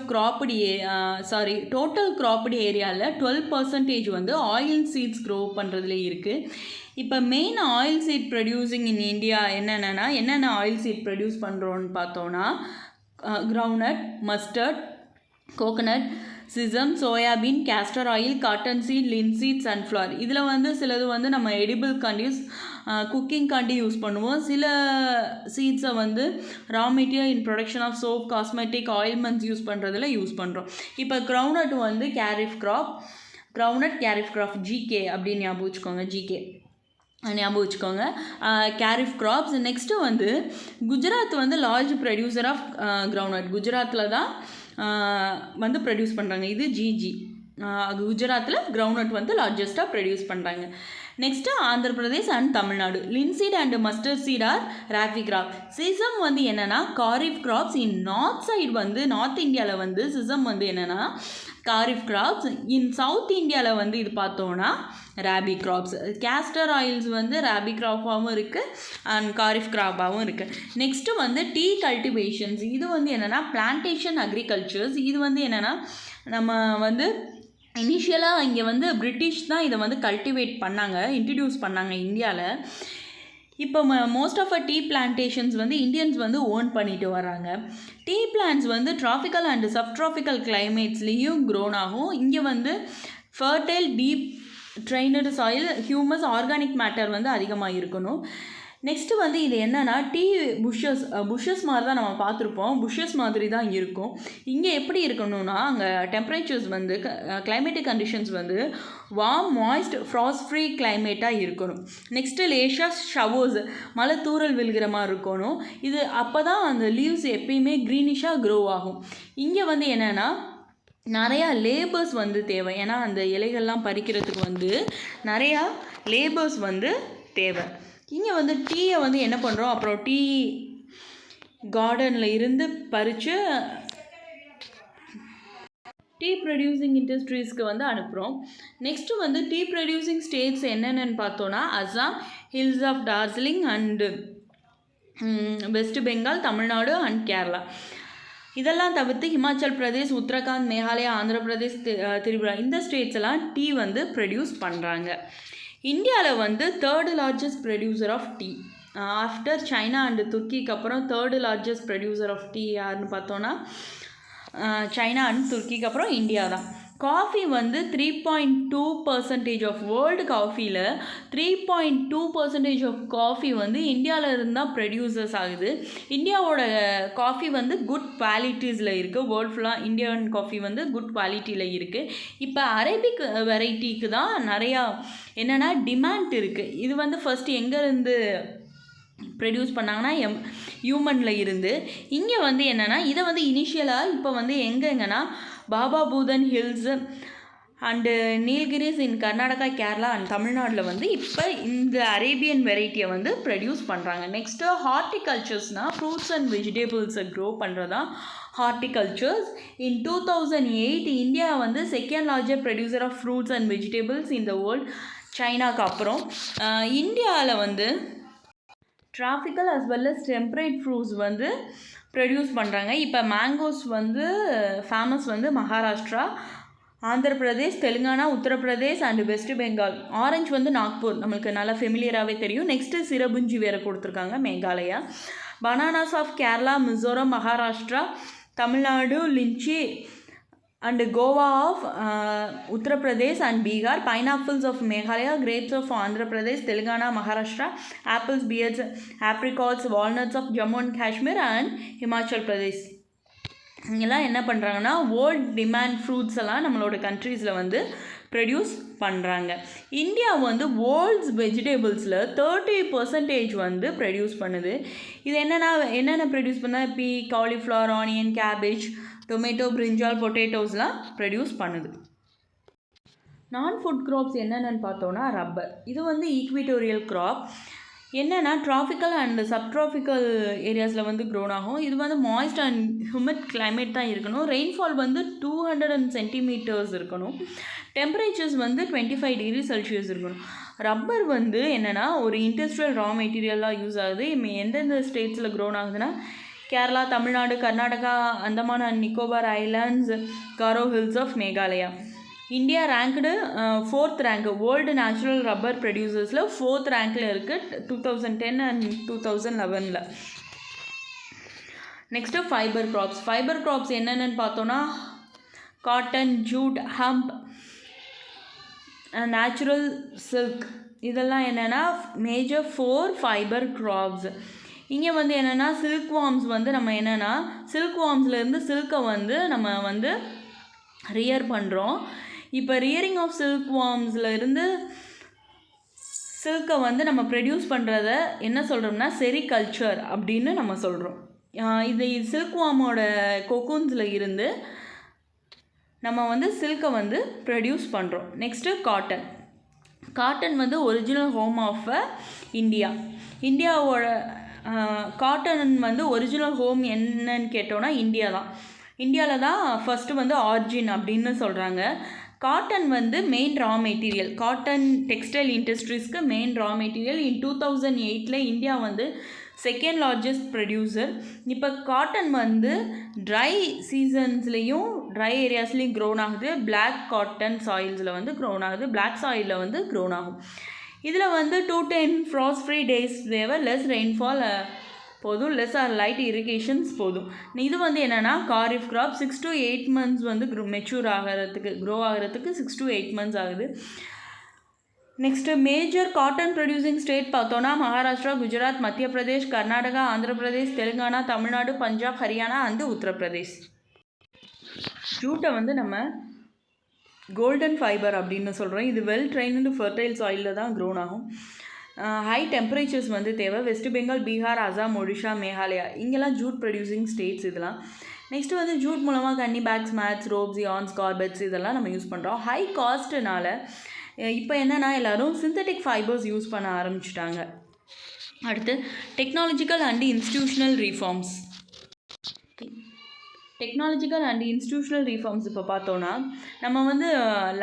டோட்டல் க்ராப்டு ஏரியாவில் 12% வந்து ஆயில் சீட்ஸ் க்ரோ பண்ணுறதுல இருக்குது. இப்போ main oil seed producing in India என்னென்ன ஆயில் சீட் ப்ரொடியூஸ் பண்ணுறோன்னு பார்த்தோன்னா groundnut, mustard, coconut, sesame, soybean, castor oil, cotton seed, linseed, sunflower. இதில் வந்து சிலது வந்து நம்ம எடிபிள் குக்கிங்காண்டி யூஸ் பண்ணுவோம். சில சீட்ஸை வந்து raw material in production of soap, cosmetic, ointments use பண்ணுறதுல யூஸ் பண்ணுறோம். இப்போ கிரவுண்ட்நட் வந்து kharif crop, groundnut kharif crop, GK அப்படின்னு ஞாபகம் வச்சுக்கோங்க. ஜிகே ஞாபகம் வச்சுக்கோங்க. கேரிஃப் கிராப்ஸ். நெக்ஸ்ட்டு வந்து குஜராத் வந்து லார்ஜ் ப்ரொடியூசர் ஆஃப் கிரவுண்ட்நட். குஜராத்தில் தான் வந்து ப்ரொடியூஸ் பண்ணுறாங்க. இது ஜிஜி. குஜராத்தில் கிரவுண்ட்நட் வந்து லார்ஜஸ்ட்டாக ப்ரொடியூஸ் பண்ணுறாங்க. Next Andhra Pradesh and Tamil Nadu. Linseed and mustard seed are rabi crop. Sesame வந்து என்னென்னா kharif crops. In north side வந்து நார்த் இந்தியாவில் வந்து சிசம் வந்து என்னென்னா காரிஃப் கிராப்ஸ். இன் சவுத் இந்தியாவில் வந்து இது பார்த்தோன்னா ராபி கிராப்ஸ். கேஸ்டர் ஆயில்ஸ் வந்து ராபி கிராப்பாகவும் இருக்குது அண்ட் காரிஃப் கிராப்பாகவும் இருக்குது. நெக்ஸ்ட்டு வந்து டீ கல்டிவேஷன்ஸ். இது வந்து என்னென்னா பிளான்டேஷன் அக்ரிகல்ச்சர்ஸ். இது வந்து என்னென்னா நம்ம வந்து இனிஷியலாக இங்கே வந்து பிரிட்டிஷ் தான் இதை வந்து கல்டிவேட் பண்ணாங்க, இன்ட்ரடியூஸ் பண்ணாங்க இந்தியாவில். இப்போ மோஸ்ட் ஆஃப் டீ பிளான்டேஷன்ஸ் வந்து இந்தியன்ஸ் வந்து ஓன் பண்ணிட்டு வராங்க. டீ பிளான்ட்ஸ் வந்து ட்ராபிக்கல் அண்ட் சப்ட்ராபிக்கல் கிளைமேட்ஸ்லேயும் க்ரோன் ஆகும். இங்கே வந்து fertile deep drained soil, humus, organic matter வந்து அதிகமாக இருக்கணும். நெக்ஸ்ட்டு வந்து இது என்னென்னா டீ புஷ்ஷஸ் மாதிரி தான் நம்ம பார்த்துருப்போம். புஷ்ஷஸ் மாதிரி தான் இருக்கும். இங்கே எப்படி இருக்கணும்னா அங்கே டெம்பரேச்சர்ஸ் வந்து கிளைமேட்டிக் கண்டிஷன்ஸ் வந்து வார்ம், மாய்ஸ்ட், ஃப்ராஸ்ட் ஃப்ரீ கிளைமேட்டாக இருக்கணும். நெக்ஸ்ட்டு லேஷாக ஷவர்ஸ், மழை தூறல் விழுகிற மாதிரி இருக்கணும். இது அப்போ தான் அந்த லீவ்ஸ் எப்பயுமே க்ரீனிஷாக க்ரோ ஆகும். இங்கே வந்து என்னென்னா நிறையா லேபர்ஸ் வந்து தேவை. ஏன்னா அந்த இலைகள்லாம் பறிக்கிறதுக்கு வந்து நிறையா லேபர்ஸ் வந்து தேவை. இங்கே வந்து டீயை வந்து என்ன பண்ணுறோம், அப்புறம் டீ கார்டனில் இருந்து பறித்து டீ ப்ரொடியூசிங் இண்டஸ்ட்ரீஸ்க்கு வந்து அனுப்புகிறோம். நெக்ஸ்ட்டு வந்து டீ ப்ரொடியூசிங் ஸ்டேட்ஸ் என்னென்னு பார்த்தோன்னா Assam, hills of Darjeeling and West Bengal, Tamil Nadu and Kerala. இதெல்லாம் தவிர்த்து ஹிமாச்சல் பிரதேஷ், உத்தரகாண்ட், மேகாலயா, ஆந்திர பிரதேஷ், திரிபுரா இந்த ஸ்டேட்ஸ் எல்லாம் டீ வந்து ப்ரொடியூஸ் பண்ணுறாங்க. இந்தியாவில் வந்து third largest producer of tea after China and துர்க்கிக்கு அப்புறம் third largest producer of tea யாருன்னு பார்த்தோன்னா சைனா அண்ட் துர்க்கிக்கு அப்புறம் இந்தியா தான். காஃபி வந்து 3.2% ஆஃப் வேர்ல்டு காஃபியில் 3.2% ஆஃப் காஃபி வந்து இந்தியாவில் இருந்தால் ப்ரொடியூசர்ஸ் ஆகுது. இந்தியாவோட காஃபி வந்து குட் குவாலிட்டிஸில் இருக்குது. வேர்ல்டு ஃபுல்லாக இந்தியன் காஃபி வந்து குட் குவாலிட்டியில் இருக்குது. இப்போ அரேபிக் வெரைட்டிக்கு தான் நிறையா என்னென்னா டிமாண்ட் இருக்குது. இது வந்து ஃபஸ்ட்டு எங்கேருந்து ப்ரொடியூஸ் பண்ணாங்கன்னா ஹியூமனில் இருந்து. இங்கே வந்து என்னென்னா இதை வந்து இனிஷியலாக இப்போ வந்து எங்கெங்கன்னா Baba Budan hills and Nilgiris in Karnataka, Kerala and தமிழ்நாட்டில் வந்து இப்போ இந்த அரேபியன் வெரைட்டியை வந்து ப்ரொடியூஸ் பண்ணுறாங்க. நெக்ஸ்ட்டு ஹார்டிகல்ச்சர்ஸ்னால் ஃப்ரூட்ஸ் அண்ட் வெஜிடபிள்ஸை க்ரோ பண்ணுறதான் ஹார்டிகல்ச்சர்ஸ். இன் 2008 இந்தியா வந்து second largest producer of fruits and vegetables in the world, சைனாக்கு அப்புறம். இந்தியாவில் வந்து tropical as well as temperate fruits வந்து ப்ரொடியூஸ் பண்ணுறாங்க. இப்போ மேங்கோஸ் வந்து ஃபேமஸ் வந்து மகாராஷ்டிரா, ஆந்திர பிரதேஷ், தெலுங்கானா, உத்தரப்பிரதேஷ் அண்டு வெஸ்ட் பெங்கால். ஆரஞ்சு வந்து நாக்பூர், நம்மளுக்கு நல்லா ஃபெமிலியராகவே தெரியும். நெக்ஸ்ட்டு சிரபுஞ்சி வேறு கொடுத்துருக்காங்க, Meghalaya. Bananas of Kerala, Mizoram, Maharashtra, Tamil Nadu, litchi and guava of Uttar Pradesh and Bihar. Pineapples of Meghalaya, grapes of Andhra Pradesh, Telangana, Maharashtra. Apples, pears, apricots, walnuts of Jammu and Kashmir and Himachal Pradesh. இங்கெல்லாம் என்ன பண்ணுறாங்கன்னா வேர்ல்ட் டிமாண்ட் ஃப்ரூட்ஸ் எல்லாம் நம்மளோட கண்ட்ரீஸில் வந்து ப்ரொடியூஸ் பண்ணுறாங்க. இந்தியா வந்து வேர்ல்ட்ஸ் வெஜிடபிள்ஸில் 30% வந்து ப்ரொடியூஸ் பண்ணுது. இது என்னென்ன ப்ரொடியூஸ் பண்ணால் பீ, காலிஃப்ளவர், ஆனியன், கேபேஜ், டொமேட்டோ, பிரிஞ்சால், பொட்டேட்டோஸ்லாம் ப்ரொடியூஸ் பண்ணுது. நான் ஃபுட் க்ராப்ஸ் என்னென்னு பார்த்தோன்னா ரப்பர். இது வந்து ஈக்விட்டோரியல் க்ராப். என்னென்னா ட்ராபிக்கல் அண்ட் சப்ட்ராபிக்கல் ஏரியாஸில் வந்து க்ரோன் ஆகும். இது வந்து மாய்ஸ்ட் அண்ட் ஹியூமிட் கிளைமேட் தான் இருக்கணும். ரெயின்ஃபால் வந்து 200 சென்டிமீட்டர்ஸ் இருக்கணும். டெம்பரேச்சர்ஸ் வந்து 25 டிகிரி செல்சியஸ் இருக்கணும். ரப்பர் வந்து என்னென்னா ஒரு இண்டஸ்ட்ரியல் ரா மெட்டீரியலாக யூஸ் ஆகுது. எந்தெந்த ஸ்டேட்ஸில் க்ரோன் ஆகுதுன்னா Kerala, Tamil Nadu, Karnataka, Andaman and Nicobar islands, Garo hills of Meghalaya. India ranked 4th rank world natural rubber ப்ரொடியூசர்ஸில் 4th ரேங்க்கில் இருக்குது 2010 and 2011. Next fibre crops. Fibre crops என்னென்னு பார்த்தோன்னா cotton, jute, hemp, natural silk, இதெல்லாம் என்னென்னா மேஜர் 4 ஃபைபர் க்ராப்ஸ். இங்கே வந்து என்னென்னா சில்க் வார்ம்ஸ் வந்து நம்ம என்னென்னா சில்க் வார்ம்ஸ்லேருந்து சில்கை வந்து நம்ம வந்து ரியர் பண்ணுறோம். இப்போ ரியரிங் ஆஃப் சில்க் வார்ம்ஸில் இருந்து சில்கை வந்து நம்ம ப்ரொடியூஸ் பண்ணுறத என்ன சொல்கிறோம்னா செரிகல்ச்சர் அப்படின்னு நம்ம சொல்கிறோம். இது சில்க் வார்மோட கொக்கூன்ஸில் இருந்து நம்ம வந்து சில்கை வந்து ப்ரொடியூஸ் பண்ணுறோம். நெக்ஸ்ட்டு காட்டன் வந்து ஒரிஜினல் ஹோம் ஆஃப் இந்தியாவோட காட்டன் வந்து ஒரிஜினல் ஹோம் என்னன்னு கேட்டோன்னா இந்தியாவில் தான் ஃபஸ்ட்டு வந்து ஆரிஜின் அப்படின்னு சொல்கிறாங்க. காட்டன் வந்து main raw material, cotton textile இண்டஸ்ட்ரீஸ்க்கு மெயின் ரா மெட்டீரியல். 2008 இந்தியா வந்து செகண்ட் லார்ஜஸ்ட் ப்ரொடியூசர். இப்போ காட்டன் வந்து ட்ரை சீசன்ஸ்லேயும் ட்ரை ஏரியாஸ்லேயும் க்ரோன் ஆகுது. பிளாக் காட்டன் சாயில்ஸில் வந்து க்ரோன் ஆகுது, பிளாக் சாயிலில் வந்து க்ரோன் ஆகும். இதில் வந்து 2 to 10 ஃப்ராஸ்ட் ஃப்ரீ டேஸ் தேவை, லெஸ் ரெயின்ஃபால் போதும், லெஸ் ஆர் லைட் இரிகேஷன்ஸ் போதும். இது வந்து என்னென்னா காரிஃப் கிராப் 6 to 8 months வந்து க்ரோ ஆகிறதுக்கு 6 to 8 months ஆகுது. Next major cotton producing state பார்த்தோன்னா மகாராஷ்டிரா, குஜராத், மத்திய பிரதேஷ், கர்நாடகா, ஆந்திர பிரதேஷ், தெலுங்கானா, தமிழ்நாடு, பஞ்சாப், ஹரியானா அண்டு உத்தரப்பிரதேஷ். ஜூட்டை வந்து நம்ம கோல்டன் ஃபைபர் அப்படின்னு சொல்கிறோம். இது வெல் ட்ரைன்டு ஃபர்டைல் சாயிலில் தான் க்ரோன் ஆகும். ஹை டெம்பரேச்சர்ஸ் வந்து தேவை. வெஸ்ட் பெங்கால், பீகார், அசாம், ஒடிஷா, மேகாலயா இங்கெல்லாம் ஜூட் ப்ரொடியூசிங் ஸ்டேட்ஸ் இதெல்லாம். நெக்ஸ்ட்டு வந்து ஜூட் மூலமாக gunny bags, mats, ropes, yarns, carpets இதெல்லாம் நம்ம யூஸ் பண்ணுறோம். ஹை காஸ்ட்டுனால இப்போ என்னென்னா எல்லோரும் சிந்தட்டிக் ஃபைபர்ஸ் யூஸ் பண்ண ஆரம்பிச்சிட்டாங்க. அடுத்து டெக்னாலஜிக்கல் அண்ட் இன்ஸ்டிடியூஷனல் ரீஃபார்ம்ஸ். இப்போ பார்த்தோன்னா நம்ம வந்து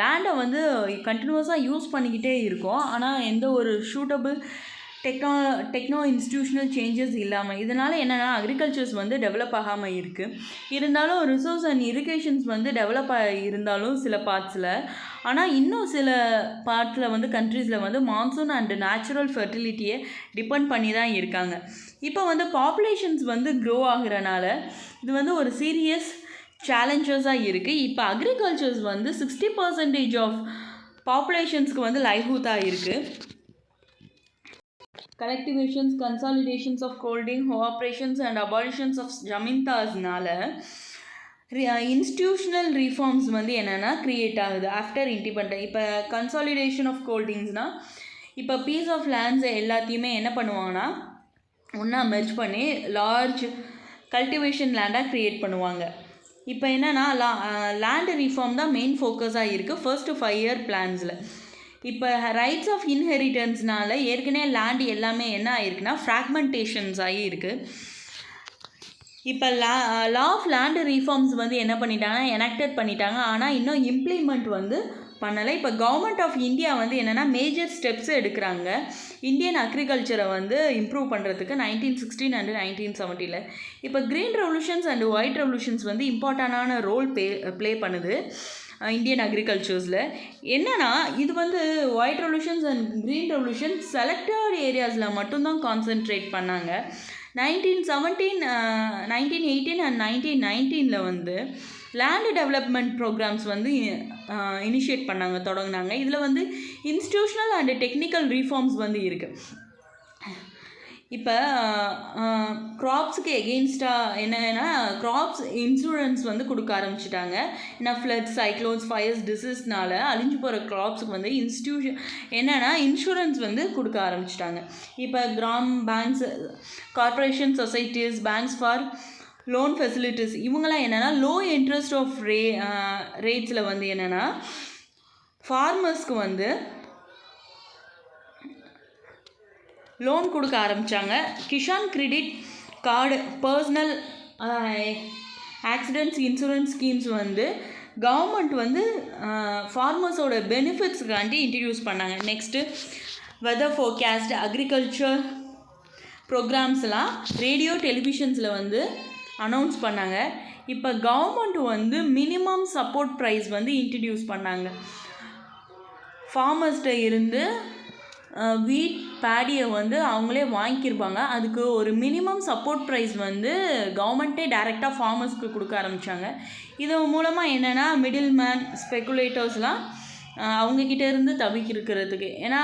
லேண்டை வந்து கண்டினியூஸாக யூஸ் பண்ணிக்கிட்டே இருக்கோம். ஆனால் எந்த ஒரு சூட்டபிள் டெக்னோ இன்ஸ்டிடியூஷனல் சேஞ்சஸ் இல்லாமல், இதனால் என்னென்னா அக்ரிகல்ச்சர்ஸ் வந்து டெவலப் ஆகாமல் இருக்குது. இருந்தாலும் ரிசோர்ஸ் அண்ட் இரிகேஷன்ஸ் வந்து டெவலப் இருந்தாலும் சில பார்ட்ஸில், ஆனால் இன்னும் சில பார்ட்ஸில் வந்து கண்ட்ரீஸில் வந்து மான்சூன் அண்டு நேச்சுரல் ஃபெர்டிலிட்டியை டிபெண்ட் பண்ணி தான் இருக்காங்க. இப்போ வந்து பாப்புலேஷன்ஸ் வந்து க்ரோ ஆகிறனால இது வந்து ஒரு சீரியஸ் சேலஞ்சஸாக இருக்குது. இப்போ அக்ரிகல்ச்சர்ஸ் வந்து 60% ஆஃப் பாப்புலேஷன்ஸ்க்கு வந்து லைவ்ஹுட்டாக இருக்குது. Collectivisations, consolidations of holding, operations and abolitions of ஜமீன்தாஸ்னால இன்ஸ்டிடியூஷனல் ரீஃபார்ம்ஸ் வந்து என்னென்னா க்ரியேட் ஆகுது ஆஃப்டர் இண்டிபெண்டன்ஸ். இப்போ கன்சாலிடேஷன் ஆஃப் ஹோல்டிங்ஸ்னால் இப்போ பீஸ் ஆஃப் லேண்ட்ஸ் எல்லாத்தையுமே என்ன பண்ணுவாங்கன்னா ஒன்றா மெர்ஜ் பண்ணி லார்ஜ் கல்டிவேஷன் லேண்டாக க்ரியேட் பண்ணுவாங்க. இப்போ என்னென்னா லேண்டு ரீஃபார்ம் தான் மெயின் ஃபோக்கஸாக இருக்குது ஃபர்ஸ்ட்டு 5 year பிளான்ஸில். இப்போ ரைட்ஸ் ஆஃப் இன்ஹெரிட்டன்ஸ்னால ஏற்கனவே லேண்டு எல்லாமே என்ன ஆகிருக்குன்னா ஃப்ராக்மெண்டேஷன்ஸ் ஆகி இருக்குது. இப்போ லா ஆஃப் லேண்டு ரீஃபார்ம்ஸ் வந்து என்ன பண்ணிட்டாங்கன்னா எனாக்டட் பண்ணிட்டாங்க, ஆனால் இன்னும் இம்ப்ளிமெண்ட் வந்து பண்ணலை. இப்போ கவர்மெண்ட் ஆஃப் இந்தியா வந்து என்னென்னா மேஜர் ஸ்டெப்ஸ் எடுக்கிறாங்க இந்தியன் அக்ரிகல்ச்சரை வந்து இம்ப்ரூவ் பண்ணுறதுக்கு 1916 அண்டு 1970. இப்போ green revolutions and white revolutions வந்து இம்பார்ட்டண்டான ரோல் ப்ளே பண்ணுது இந்தியன் அக்ரிகல்ச்சர்ஸில். என்னென்னா இது வந்து white revolutions and green revolution selected ஏரியாஸில் மட்டும்தான் கான்சென்ட்ரேட் பண்ணாங்க. 1917, 1918 அண்ட் 1919 வந்து லேண்டு டெவலப்மெண்ட் ப்ரோக்ராம்ஸ் வந்து இனிஷியேட் தொடங்கினாங்க. இதில் வந்து இன்ஸ்டிடியூஷனல் அண்டு டெக்னிக்கல் ரீஃபார்ம்ஸ் வந்து இருக்குது. இப்போ க்ராப்ஸுக்கு எகெயின்ஸ்டாக என்னென்னா க்ராப்ஸ் இன்சூரன்ஸ் வந்து கொடுக்க ஆரம்பிச்சிட்டாங்க. ஏன்னா ஃப்ளட்ஸ், சைக்ளோன்ஸ், ஃபயர்ஸ், டிசீஸ்னால அழிஞ்சு போகிற க்ராப்ஸுக்கு வந்து இன்சூரன்ஸ் வந்து கொடுக்க ஆரம்பிச்சிட்டாங்க. இப்போ banks, corporation societies, banks for loan facilities இவங்கெல்லாம் என்னென்னா லோ இன்ட்ரெஸ்ட் ஆஃப் ரேட்ஸில் வந்து என்னென்னா ஃபார்மர்ஸ்க்கு வந்து லோன் கொடுக்க ஆரம்பித்தாங்க. Kisan credit card, personal accidents insurance schemes வந்து கவர்மெண்ட் வந்து ஃபார்மர்ஸோட பெனிஃபிட்ஸுக்காண்டி இன்ட்ரடியூஸ் பண்ணாங்க. நெக்ஸ்ட்டு வெதர் ஃபோர்காஸ்ட், அக்ரிகல்ச்சர் ப்ரோக்ராம்ஸ்லாம் ரேடியோ டெலிவிஷன்ஸில் வந்து அனௌன்ஸ் பண்ணாங்க. இப்போ கவர்மெண்ட் வந்து மினிமம் சப்போர்ட் ப்ரைஸ் வந்து இன்ட்ரடியூஸ் பண்ணாங்க. ஃபார்மர்ஸ்கிட்ட இருந்து வீட் பேடியை வந்து அவங்களே வாங்கிக்கிருப்பாங்க. அதுக்கு ஒரு மினிமம் சப்போர்ட் ப்ரைஸ் வந்து கவர்மெண்ட்டே டைரெக்டாக ஃபார்மர்ஸ்க்கு கொடுக்க ஆரம்பித்தாங்க. இது மூலமாக என்னென்னா மிடில் மேன், ஸ்பெக்குலேட்டர்ஸ்லாம் அவங்கக்கிட்ட இருந்து தவிர்க்கிறதுக்கு. ஏன்னா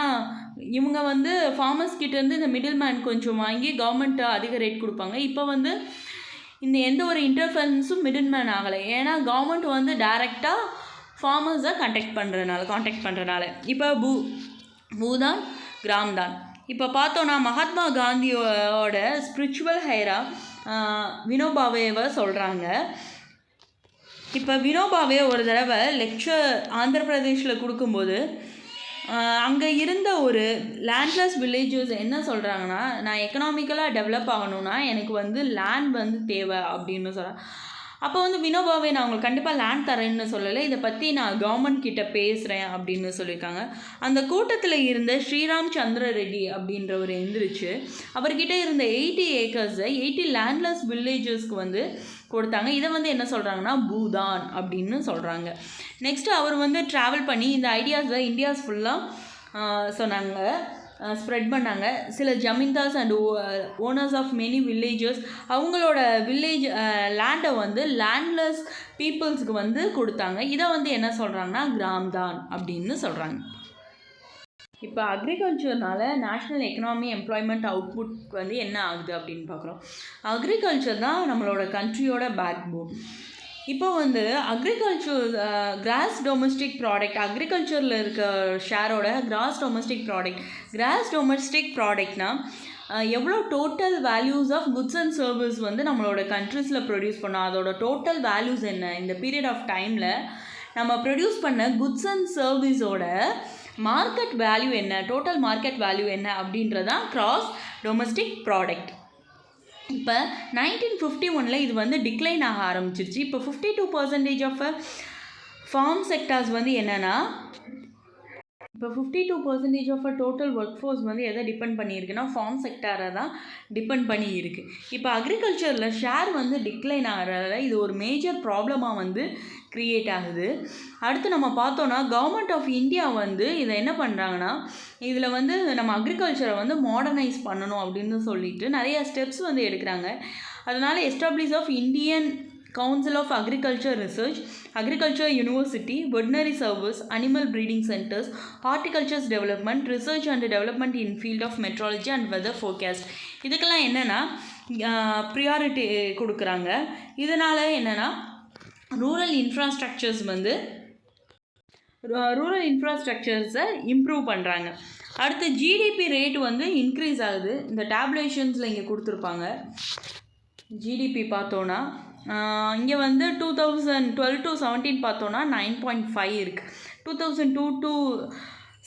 இவங்க வந்து ஃபார்மர்ஸ் கிட்டேருந்து இந்த மிடில் மேன் கொஞ்சம் வாங்கி கவர்மெண்ட் அதிக ரேட் கொடுப்பாங்க. இப்போ வந்து இந்த எந்த ஒரு இன்டர்ஃபரன்ஸும் மிடில் மேன் ஆகலை. ஏன்னா கவர்மெண்ட் வந்து டைரெக்டாக ஃபார்மர்ஸை காண்டாக்ட் பண்ணுறனால இப்போ பூதான் கிராம்தான். இப்போ பார்த்தோன்னா மகாத்மா காந்தியோட ஸ்பிரிச்சுவல் ஹைரா வினோபாவேவை சொல்கிறாங்க. இப்போ வினோபாவே ஒரு தடவை லெக்சர் ஆந்திர பிரதேஷில் கொடுக்கும்போது அங்கே இருந்த ஒரு லேண்ட்லெஸ் வில்லேஜஸ் என்ன சொல்கிறாங்கன்னா, நான் எக்கனாமிக்கலாக டெவலப் ஆகணும்னா எனக்கு வந்து லேண்ட் வந்து தேவை அப்படின்னு சொல்கிறேன். அப்போ வந்து வினோபாவே நான் உங்களுக்கு கண்டிப்பாக லேண்ட் தரேன்னு சொல்லலை, இதை பற்றி நான் கவர்மெண்ட் கிட்ட பேசுகிறேன் அப்படின்னு சொல்லியிருக்காங்க. அந்த கூட்டத்தில் இருந்த ஸ்ரீராம் சந்திர ரெட்டி அப்படின்றவர் எந்திரிச்சு அவர்கிட்ட இருந்த 80 ஏக்கர்ஸை 80 லேண்ட்லெஸ் வில்லேஜஸ்க்கு வந்து கொடுத்தாங்க. இதை வந்து என்ன சொல்கிறாங்கன்னா பூதான் அப்படின்னு சொல்கிறாங்க. நெக்ஸ்ட்டு அவர் வந்து ட்ராவல் பண்ணி இந்த ஐடியாஸை இந்தியாஸ் ஃபுல்லாக சொன்னாங்க, ஸ்ப்ரெட் பண்ணாங்க. சில zamindars and owners of many villages அவங்களோட வில்லேஜ் லேண்டை வந்து லேண்ட்லெஸ் பீப்புள்ஸுக்கு வந்து கொடுத்தாங்க. இதை வந்து என்ன சொல்கிறாங்கன்னா கிராம்தான் அப்படின்னு சொல்கிறாங்க. இப்போ அக்ரிகல்ச்சர்னால நேஷ்னல் எக்கனாமி எம்ப்ளாய்மெண்ட் அவுட்புட் வந்து என்ன ஆகுது அப்படின்னு பார்க்குறோம். அக்ரிகல்ச்சர் தான் நம்மளோட கண்ட்ரியோட பேக் போன். இப்போ வந்து அக்ரிகல்ச்சர் கிராஸ் டொமஸ்டிக் ப்ராடக்ட், அக்ரிகல்ச்சரில் இருக்க ஷேரோட கிராஸ் டொமஸ்டிக் ப்ராடக்ட்னா எவ்வளோ total values of goods and service வந்து நம்மளோட கண்ட்ரிஸில் ப்ரொடியூஸ் பண்ணோம், அதோட டோட்டல் வேல்யூஸ் என்ன, இந்த பீரியட் ஆஃப் டைமில் நம்ம ப்ரொடியூஸ் பண்ண குட்ஸ் அண்ட் சர்வீஸோட மார்க்கெட் வேல்யூ என்ன, டோட்டல் மார்க்கெட் வேல்யூ என்ன அப்படின்றதான் கிராஸ் டொமஸ்டிக் ப்ராடக்ட். இப்போ 1951 இது வந்து டிக்ளைன் ஆக ஆரம்பிச்சிருச்சு. இப்போ 52% ஆஃப் ஃபார்ம் செக்டார்ஸ் வந்து என்னென்னா, இப்போ 52% ஆஃப் டோட்டல் ஒர்க் ஃபோர்ஸ் வந்து எதை டிபெண்ட் பண்ணியிருக்குன்னா ஃபார்ம் செக்டாரை தான் டிபெண்ட் பண்ணி இருக்குது. இப்போ அக்ரிகல்ச்சரில் ஷேர் வந்து டிக்ளைன் ஆகிறதால இது ஒரு மேஜர் ப்ராப்ளமாக வந்து க்ரியேட் ஆகுது. அடுத்து நம்ம பார்த்தோன்னா கவர்மெண்ட் ஆஃப் இந்தியா வந்து இதை என்ன பண்ணுறாங்கன்னா, இதில் வந்து நம்ம அக்ரிகல்ச்சரை வந்து மாடர்னைஸ் பண்ணணும் அப்படின்னு சொல்லிட்டு நிறைய ஸ்டெப்ஸ் வந்து எடுக்கிறாங்க. அதனால் establish of Indian council of agriculture research, agriculture university, veterinary service, animal breeding centres, horticultures development, research and development in field of meteorology and weather forecast. இதுக்கெல்லாம் என்னென்னா ப்ரியாரிட்டி கொடுக்குறாங்க. இதனால் என்னென்னா ரூரல் இன்ஃப்ராஸ்ட்ரக்சர்ஸை இம்ப்ரூவ் பண்ணுறாங்க. அடுத்து ஜிடிபி ரேட் வந்து increase ஆகுது. இந்த டேப்லேஷன்ஸில் இங்கே கொடுத்துருப்பாங்க. ஜிடிபி பார்த்தோன்னா இங்கே வந்து 2012 to 17 பார்த்தோன்னா 9.5 இருக்குது. 2002 to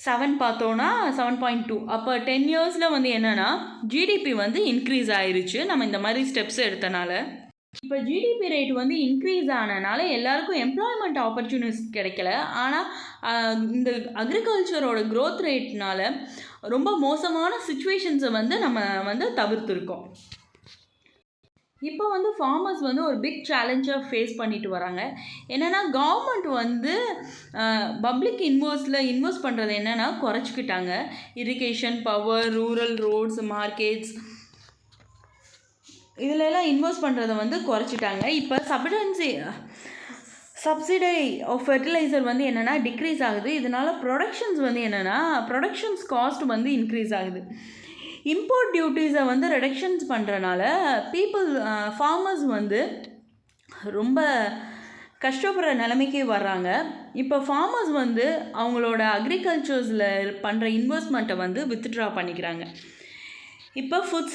7 பார்த்தோன்னா 7.2. அப்போ 10 இயர்ஸில் வந்து என்னென்னா ஜிடிபி வந்து இன்க்ரீஸ் ஆயிடுச்சு நம்ம இந்த மாதிரி ஸ்டெப்ஸ் எடுத்தனால. இப்போ ஜிடிபி ரேட் வந்து இன்க்ரீஸ் ஆனனால எல்லாருக்கும் எம்ப்ளாய்மெண்ட் ஆப்பர்ச்சுனிட்டிஸ் கிடைக்கல. ஆனால் இந்த அக்ரிகல்ச்சரோட க்ரோத் ரேட்னால ரொம்ப மோசமான சுச்சுவேஷன்ஸை வந்து நம்ம வந்து தவிர்த்துருக்கோம். இப்போ வந்து ஃபார்மர்ஸ் வந்து ஒரு பிக் சேலஞ்சாக ஃபேஸ் பண்ணிட்டு வராங்க. என்னென்னா கவர்மெண்ட் வந்து பப்ளிக் இன்வெஸ்ட் பண்ணுறது என்னென்னா குறைச்சிக்கிட்டாங்க. Irrigation, power, rural roads, markets இதிலெல்லாம் இன்வெஸ்ட் பண்ணுறதை வந்து குறைச்சிட்டாங்க. இப்போ சப்சிடி ஆஃப் ஃபெர்டிலைசர் வந்து என்னென்னா டிக்ரீஸ் ஆகுது. இதனால் ப்ரொடக்ஷன்ஸ் காஸ்ட் வந்து இன்க்ரீஸ் ஆகுது. இம்போர்ட் டியூட்டிஸை வந்து ரெடக்ஷன்ஸ் பண்ணுறனால ஃபார்மர்ஸ் வந்து ரொம்ப கஷ்டப்படுற நிலைமைக்கு வர்றாங்க. இப்போ ஃபார்மர்ஸ் வந்து அவங்களோட அக்ரிகல்ச்சர்ஸில் பண்ணுற இன்வெஸ்ட்மெண்ட்டை வந்து வித்ட்ரா பண்ணிக்கிறாங்க. இப்போ ஃபுட்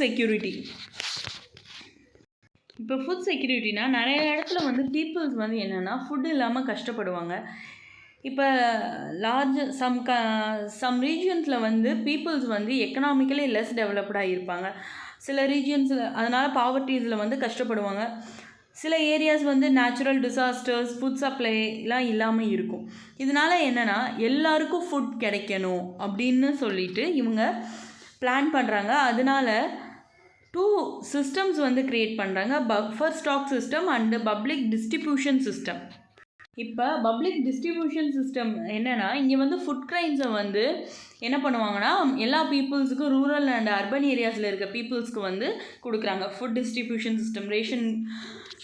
செக்யூரிட்டினா நிறைய இடத்துல வந்து பீப்புள்ஸ் வந்து என்னென்னா ஃபுட் இல்லாமல் கஷ்டப்படுவாங்க. இப்போ சம் ரீஜியன்ஸில் வந்து பீப்புள்ஸ் வந்து எக்கனாமிக்கலி லெஸ் டெவலப்டாக இருப்பாங்க. சில ரீஜியன்ஸில் அதனால் பாவர்ட்டிஸில் வந்து கஷ்டப்படுவாங்க. சில ஏரியாஸ் வந்து நேச்சுரல் டிசாஸ்டர்ஸ், ஃபுட் சப்ளைலாம் இல்லாமல் இருக்கும். இதனால் என்னென்னா எல்லாருக்கும் ஃபுட் கிடைக்கணும் அப்படின்னு சொல்லிட்டு இவங்க பிளான் பண்ணுறாங்க. அதனால 2 சிஸ்டம்ஸ் வந்து க்ரியேட் பண்ணுறாங்க, buffer stock system and public distribution system. இப்போ பப்ளிக் டிஸ்ட்ரிபியூஷன் சிஸ்டம் என்னென்னா இங்கே வந்து ஃபுட் கிரைன்ஸை வந்து என்ன பண்ணுவாங்கன்னா எல்லா பீப்புள்ஸுக்கும் ரூரல் அண்ட் அர்பன் ஏரியாஸில் இருக்க பீப்புள்ஸ்க்கு வந்து கொடுக்குறாங்க. Food distribution system ration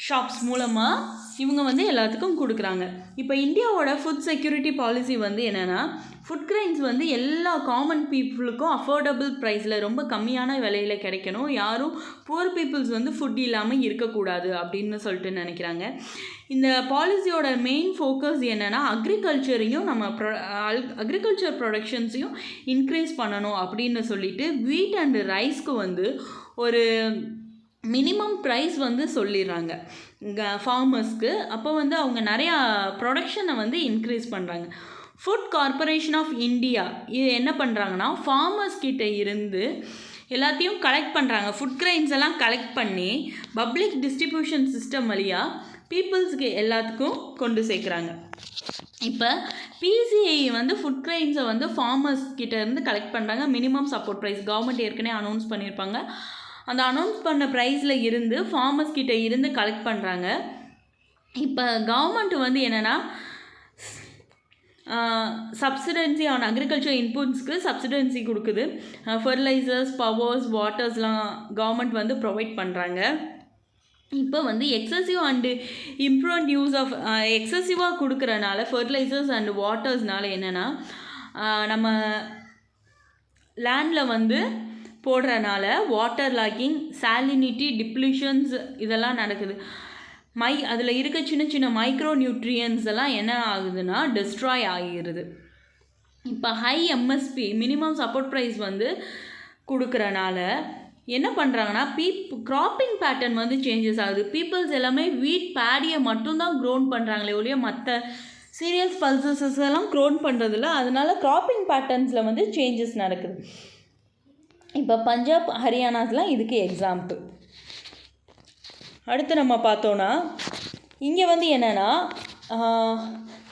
shops மூலமாக இவங்க வந்து எல்லாத்துக்கும் கொடுக்குறாங்க. இப்போ இந்தியாவோட ஃபுட் செக்யூரிட்டி பாலிசி வந்து என்னென்னா ஃபுட் கிரெயின்ஸ் வந்து எல்லா காமன் பீப்புளுக்கும் அஃபோர்டபுள் ப்ரைஸில் ரொம்ப கம்மியான விலையில் கிடைக்கணும், யாரும் புவர் பீப்புள்ஸ் வந்து ஃபுட் இல்லாமல் இருக்கக்கூடாது அப்படின்னு சொல்லிட்டு நினைக்கிறாங்க. இந்த பாலிசியோட மெயின் ஃபோக்கஸ் என்னென்னா அக்ரிகல்ச்சரையும் நம்ம அக்ரிகல்ச்சர் ப்ரொடக்ஷன்ஸையும் இன்க்ரீஸ் பண்ணணும் அப்படின்னு சொல்லிட்டு வீட் அண்டு ரைஸ்க்கு வந்து ஒரு மினிமம் ப்ரைஸ் வந்து சொல்லிடுறாங்க ஃபார்மர்ஸ்க்கு. அப்போ வந்து அவங்க நிறையா ப்ரொடக்ஷனை வந்து இன்க்ரீஸ் பண்ணுறாங்க. ஃபுட் கார்ப்பரேஷன் ஆஃப் இந்தியா இது என்ன பண்ணுறாங்கன்னா ஃபார்மர்ஸ் கிட்ட இருந்து எல்லாத்தையும் கலெக்ட் பண்ணுறாங்க. ஃபுட் கிரெயின்ஸ் எல்லாம் கலெக்ட் பண்ணி பப்ளிக் டிஸ்ட்ரிபியூஷன் சிஸ்டம் வழியாக பீப்புள்ஸுக்கு எல்லாத்துக்கும் கொண்டு சேர்க்குறாங்க. இப்போ பிசிஐ வந்து ஃபுட் கிரெயின்ஸை வந்து ஃபார்மர்ஸ் கிட்ட இருந்து கலெக்ட் பண்ணுறாங்க. மினிமம் சப்போர்ட் ப்ரைஸ் கவர்மெண்ட் ஏற்கனவே அனௌன்ஸ் பண்ணியிருப்பாங்க. அந்த அனௌன்ஸ் பண்ண ப்ரைஸில் இருந்து ஃபார்மர்ஸ் கிட்ட இருந்து கலெக்ட் பண்ணுறாங்க. இப்போ கவர்மெண்ட் வந்து என்னென்னா சப்சிடன்சி ஆன் அக்ரிகல்ச்சர் இன்புட்ஸ்க்கு சப்சிடன்சி கொடுக்குது. ஃபர்டிலைசர்ஸ், பவர்ஸ், வாட்டர்ஸ்லாம் கவர்மெண்ட் வந்து ப்ரொவைட் பண்ணுறாங்க. இப்போ வந்து excessive and improved use of எக்ஸசிவாக கொடுக்குறனால ஃபர்டிலைசர்ஸ் அண்டு வாட்டர்ஸ்னால என்னென்னா நம்ம லேண்டில் வந்து போடுறனால வாட்டர் லாக்கிங், சாலினிட்டி, டிப்ளூஷன்ஸ் இதெல்லாம் நடக்குது. அதில் இருக்க சின்ன சின்ன மைக்ரோ நியூட்ரியன்ஸ் எல்லாம் என்ன ஆகுதுன்னா டெஸ்ட்ராய் ஆகிடுது. இப்போ high MSP minimum support price வந்து கொடுக்குறனால என்ன பண்ணுறாங்கன்னா க்ராப்பிங் பேட்டர்ன் வந்து சேஞ்சஸ் ஆகுது. பீப்புள்ஸ் எல்லாமே வீட் பேடியை மட்டும்தான் க்ரோன் பண்ணுறாங்களே ஒழிய மற்ற சீரியல்ஸ் பல்சஸஸ் எல்லாம் க்ரோன் பண்ணுறதில்ல. அதனால க்ராப்பிங் பேட்டர்ன்ஸில் வந்து சேஞ்சஸ் நடக்குது. இப்போ பஞ்சாப், ஹரியானாஸ்லாம் இதுக்கு எக்ஸாம்பிள். அடுத்து நம்ம பார்த்தோன்னா இங்கே வந்து என்னென்னா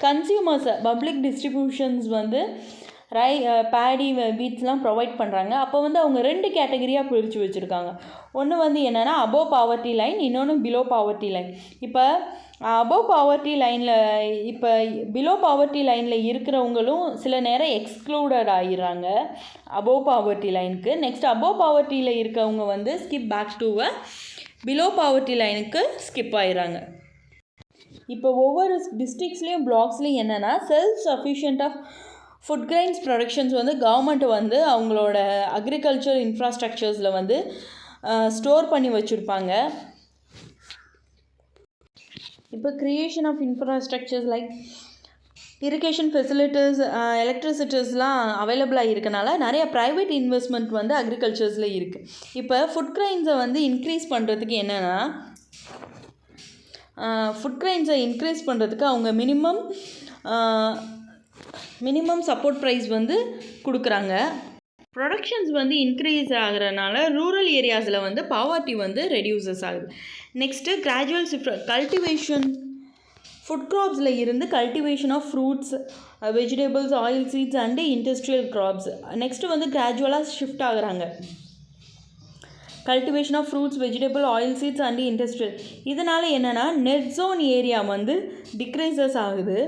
கன்சியூமர்ஸை பப்ளிக் டிஸ்ட்ரிபியூஷன்ஸ் வந்து பேடி வீட்ஸ்லாம் ப்ரொவைட் பண்ணுறாங்க. அப்போ வந்து அவங்க 2 கேட்டகரியாக பிரித்து வச்சுருக்காங்க. ஒன்று வந்து என்னென்னா அபோவ் பாவர்ட்டி லைன், இன்னொன்று பிலோ பாவர்ட்டி லைன். இப்போ அபோவ் பாவர்ட்டி லைனில் இப்போ பிலோ பாவர்ட்டி லைனில் இருக்கிறவங்களும் சில நேரம் எக்ஸ்க்ளூடட் ஆகிடுறாங்க அபோவ் பாவர்ட்டி லைனுக்கு. நெக்ஸ்ட் அபோவ் பாவர்ட்டியில் இருக்கவங்க வந்து skip back to below poverty லைனுக்கு ஸ்கிப் ஆகிடுறாங்க. இப்போ ஒவ்வொரு டிஸ்ட்ரிக்ஸ்லேயும் பிளாக்ஸ்லேயும் என்னென்னா self sufficient of food grains productions வந்து கவர்மெண்ட் வந்து அவங்களோட அக்ரிகல்ச்சர் இன்ஃப்ராஸ்ட்ரக்சர்ஸில் வந்து ஸ்டோர் பண்ணி வச்சுருப்பாங்க. இப்போ creation of infrastructures like irrigation facilities, எலக்ட்ரிசிட்டிஸ்லாம் அவைலபிளாக இருக்கனால நிறைய ப்ரைவேட் இன்வெஸ்ட்மெண்ட் வந்து அக்ரிகல்ச்சர்ஸில் இருக்குது. இப்போ ஃபுட் கிரெயின்ஸை வந்து இன்க்ரீஸ் பண்ணுறதுக்கு என்னென்னா ஃபுட் கிரெயின்ஸை இன்க்ரீஸ் பண்ணுறதுக்கு அவங்க மினிமம் சப்போர்ட் ப்ரைஸ் வந்து கொடுக்குறாங்க. ப்ரொடக்ஷன்ஸ் வந்து இன்க்ரீஸ் ஆகிறனால ரூரல் ஏரியாஸில் வந்து பாவர்ட்டி வந்து ரெடியூசஸ் ஆகுது. Next gradual shift cultivation food க்ராப்ஸில் இருந்து cultivation of fruits, vegetables, oil seeds and industrial crops. Next வந்து கிராஜுவலாக ஷிஃப்ட் ஆகுறாங்க cultivation of fruits, vegetable, oil seeds and industrial. இதனால் என்னென்னா நெட் ஜோன் ஏரியா வந்து டிக்ரீசஸ் ஆகுது.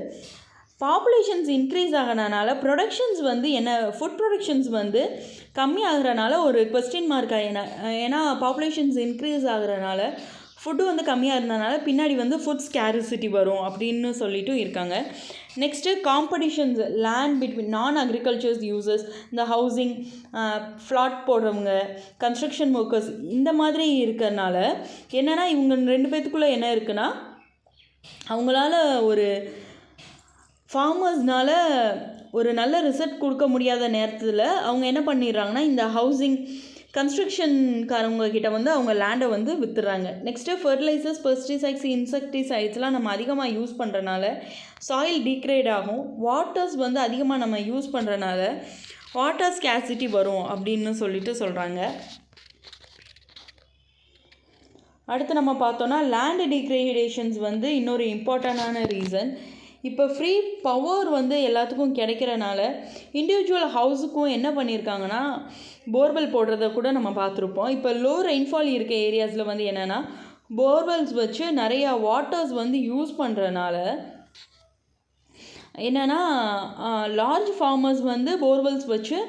பாப்புலேஷன்ஸ் இன்க்ரீஸ் ஆகிறனால ப்ரொடக்ஷன்ஸ் வந்து ஃபுட் ப்ரொடக்ஷன்ஸ் வந்து கம்மி ஆகிறனால ஒரு கொஸ்டின் மார்க் ஏன்னா பாப்புலேஷன்ஸ் இன்க்ரீஸ் ஆகிறனால ஃபுட்டு வந்து கம்மியாக இருந்தனால பின்னாடி வந்து ஃபுட் ஸ்கேரிசிட்டி வரும் அப்படின்னு சொல்லிட்டு இருக்காங்க. நெக்ஸ்ட்டு காம்படிஷன்ஸ் லேண்ட் பிட்வீன் நான் அக்ரிகல்ச்சர்ஸ் யூசர்ஸ், இந்த ஹவுசிங், ஃப்ளாட் போடுறவங்க, கன்ஸ்ட்ரக்ஷன் ஒர்க்கர்ஸ் இந்த மாதிரி இருக்கிறனால என்னென்னா இவங்க 2 பேத்துக்குள்ளே என்ன இருக்குன்னா அவங்களால ஒரு ஃபார்மர்ஸ்னால் ஒரு நல்ல ரிசல்ட் கொடுக்க முடியாத நேரத்தில் அவங்க என்ன பண்ணிடுறாங்கன்னா இந்த ஹவுசிங் கன்ஸ்ட்ரக்ஷன்காரவங்க கிட்ட வந்து அவங்க லேண்டை வந்து விற்றுறாங்க. நெக்ஸ்ட்டு ஃபர்டிலைசர்ஸ், பெஸ்டிசைட்ஸ், இன்செக்டிசைட்ஸ்லாம் நம்ம அதிகமாக யூஸ் பண்ணுறனால சாயில் டீக்ரேட் ஆகும். வாட்டர்ஸ் வந்து அதிகமாக நம்ம யூஸ் பண்ணுறனால வாட்டர் ஸ்கேர்சிட்டி வரும் அப்படின்னு சொல்லிட்டு சொல்கிறாங்க. அடுத்து நம்ம பார்த்தோன்னா லேண்ட் டிக்ரேடேஷன்ஸ் வந்து இன்னொரு இம்பார்ட்டண்டான ரீசன். இப்போ ஃப்ரீ பவர் வந்து எல்லாத்துக்கும் கிடைக்கிறனால இண்டிவிஜுவல் ஹவுஸுக்கும் என்ன பண்ணியிருக்காங்கன்னா போர்வெல் போடுறத கூட நம்ம பார்த்துருப்போம். இப்போ லோ ரெயின்ஃபால் இருக்க ஏரியாஸில் வந்து என்னென்னா போர்வெல்ஸ் வச்சு நிறையா வாட்டர்ஸ் வந்து யூஸ் பண்ணுறனால என்னென்னா லார்ஜ் ஃபார்மர்ஸ் வந்து போர்வெல்ஸ் வச்சு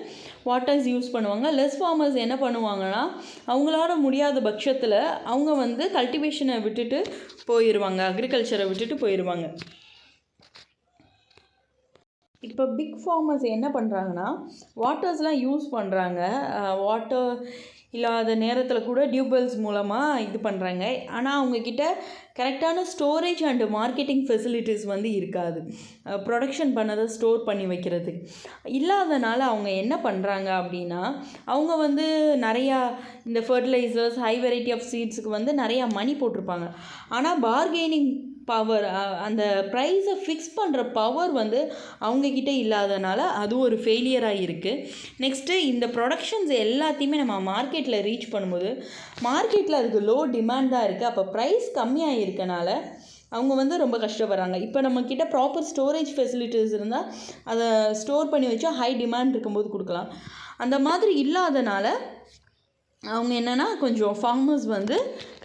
வாட்டர்ஸ் யூஸ் பண்ணுவாங்க. லெஸ் ஃபார்மர்ஸ் என்ன பண்ணுவாங்கன்னா அவங்களால முடியாத பட்சத்தில் அவங்க வந்து கல்டிவேஷனை விட்டுட்டு போயிடுவாங்க, அக்ரிகல்ச்சரை விட்டுட்டு போயிடுவாங்க. இப்போ பிக் ஃபார்மர்ஸ் என்ன பண்ணுறாங்கன்னா வாட்டர்ஸ்லாம் யூஸ் பண்ணுறாங்க. வாட்டர் இல்லாத நேரத்தில் கூட டியூப்வெல்ஸ் மூலமாக இது பண்ணுறாங்க. ஆனால் அவங்கக்கிட்ட கரெக்டான ஸ்டோரேஜ் அண்டு மார்க்கெட்டிங் ஃபெசிலிட்டிஸ் வந்து இருக்காது. ப்ரொடக்ஷன் பண்ணதை ஸ்டோர் பண்ணி வைக்கிறதுக்கு இல்லாதனால அவங்க என்ன பண்ணுறாங்க அப்படின்னா, அவங்க வந்து நிறையா இந்த ஃபர்டிலைசர்ஸ், ஹை வெரைட்டி ஆஃப் சீட்ஸுக்கு வந்து நிறையா மணி போட்டிருப்பாங்க. ஆனால் பார்கெனிங் பவர், அந்த ப்ரைஸை ஃபிக்ஸ் பண்ணுற பவர் வந்து அவங்கக்கிட்ட இல்லாதனால அது ஒரு ஃபெயிலியராக இருக்குது. நெக்ஸ்ட்டு இந்த ப்ரொடக்ஷன்ஸ் எல்லாத்தையுமே நம்ம மார்க்கெட்டில் ரீச் பண்ணும்போது மார்க்கெட்டில் அதுக்கு லோ டிமாண்ட் தான் இருக்குது. அப்போ ப்ரைஸ் கம்மியாக இருக்கனால அவங்க வந்து ரொம்ப கஷ்டப்படுறாங்க. இப்போ நம்மக்கிட்ட ப்ராப்பர் ஸ்டோரேஜ் ஃபெசிலிட்டிஸ் இருந்தால் அதை ஸ்டோர் பண்ணி வச்சா ஹை டிமாண்ட் இருக்கும்போது கொடுக்கலாம். அந்த மாதிரி இல்லாதனால அவங்க என்னென்னா கொஞ்சம் ஃபார்மர்ஸ் வந்து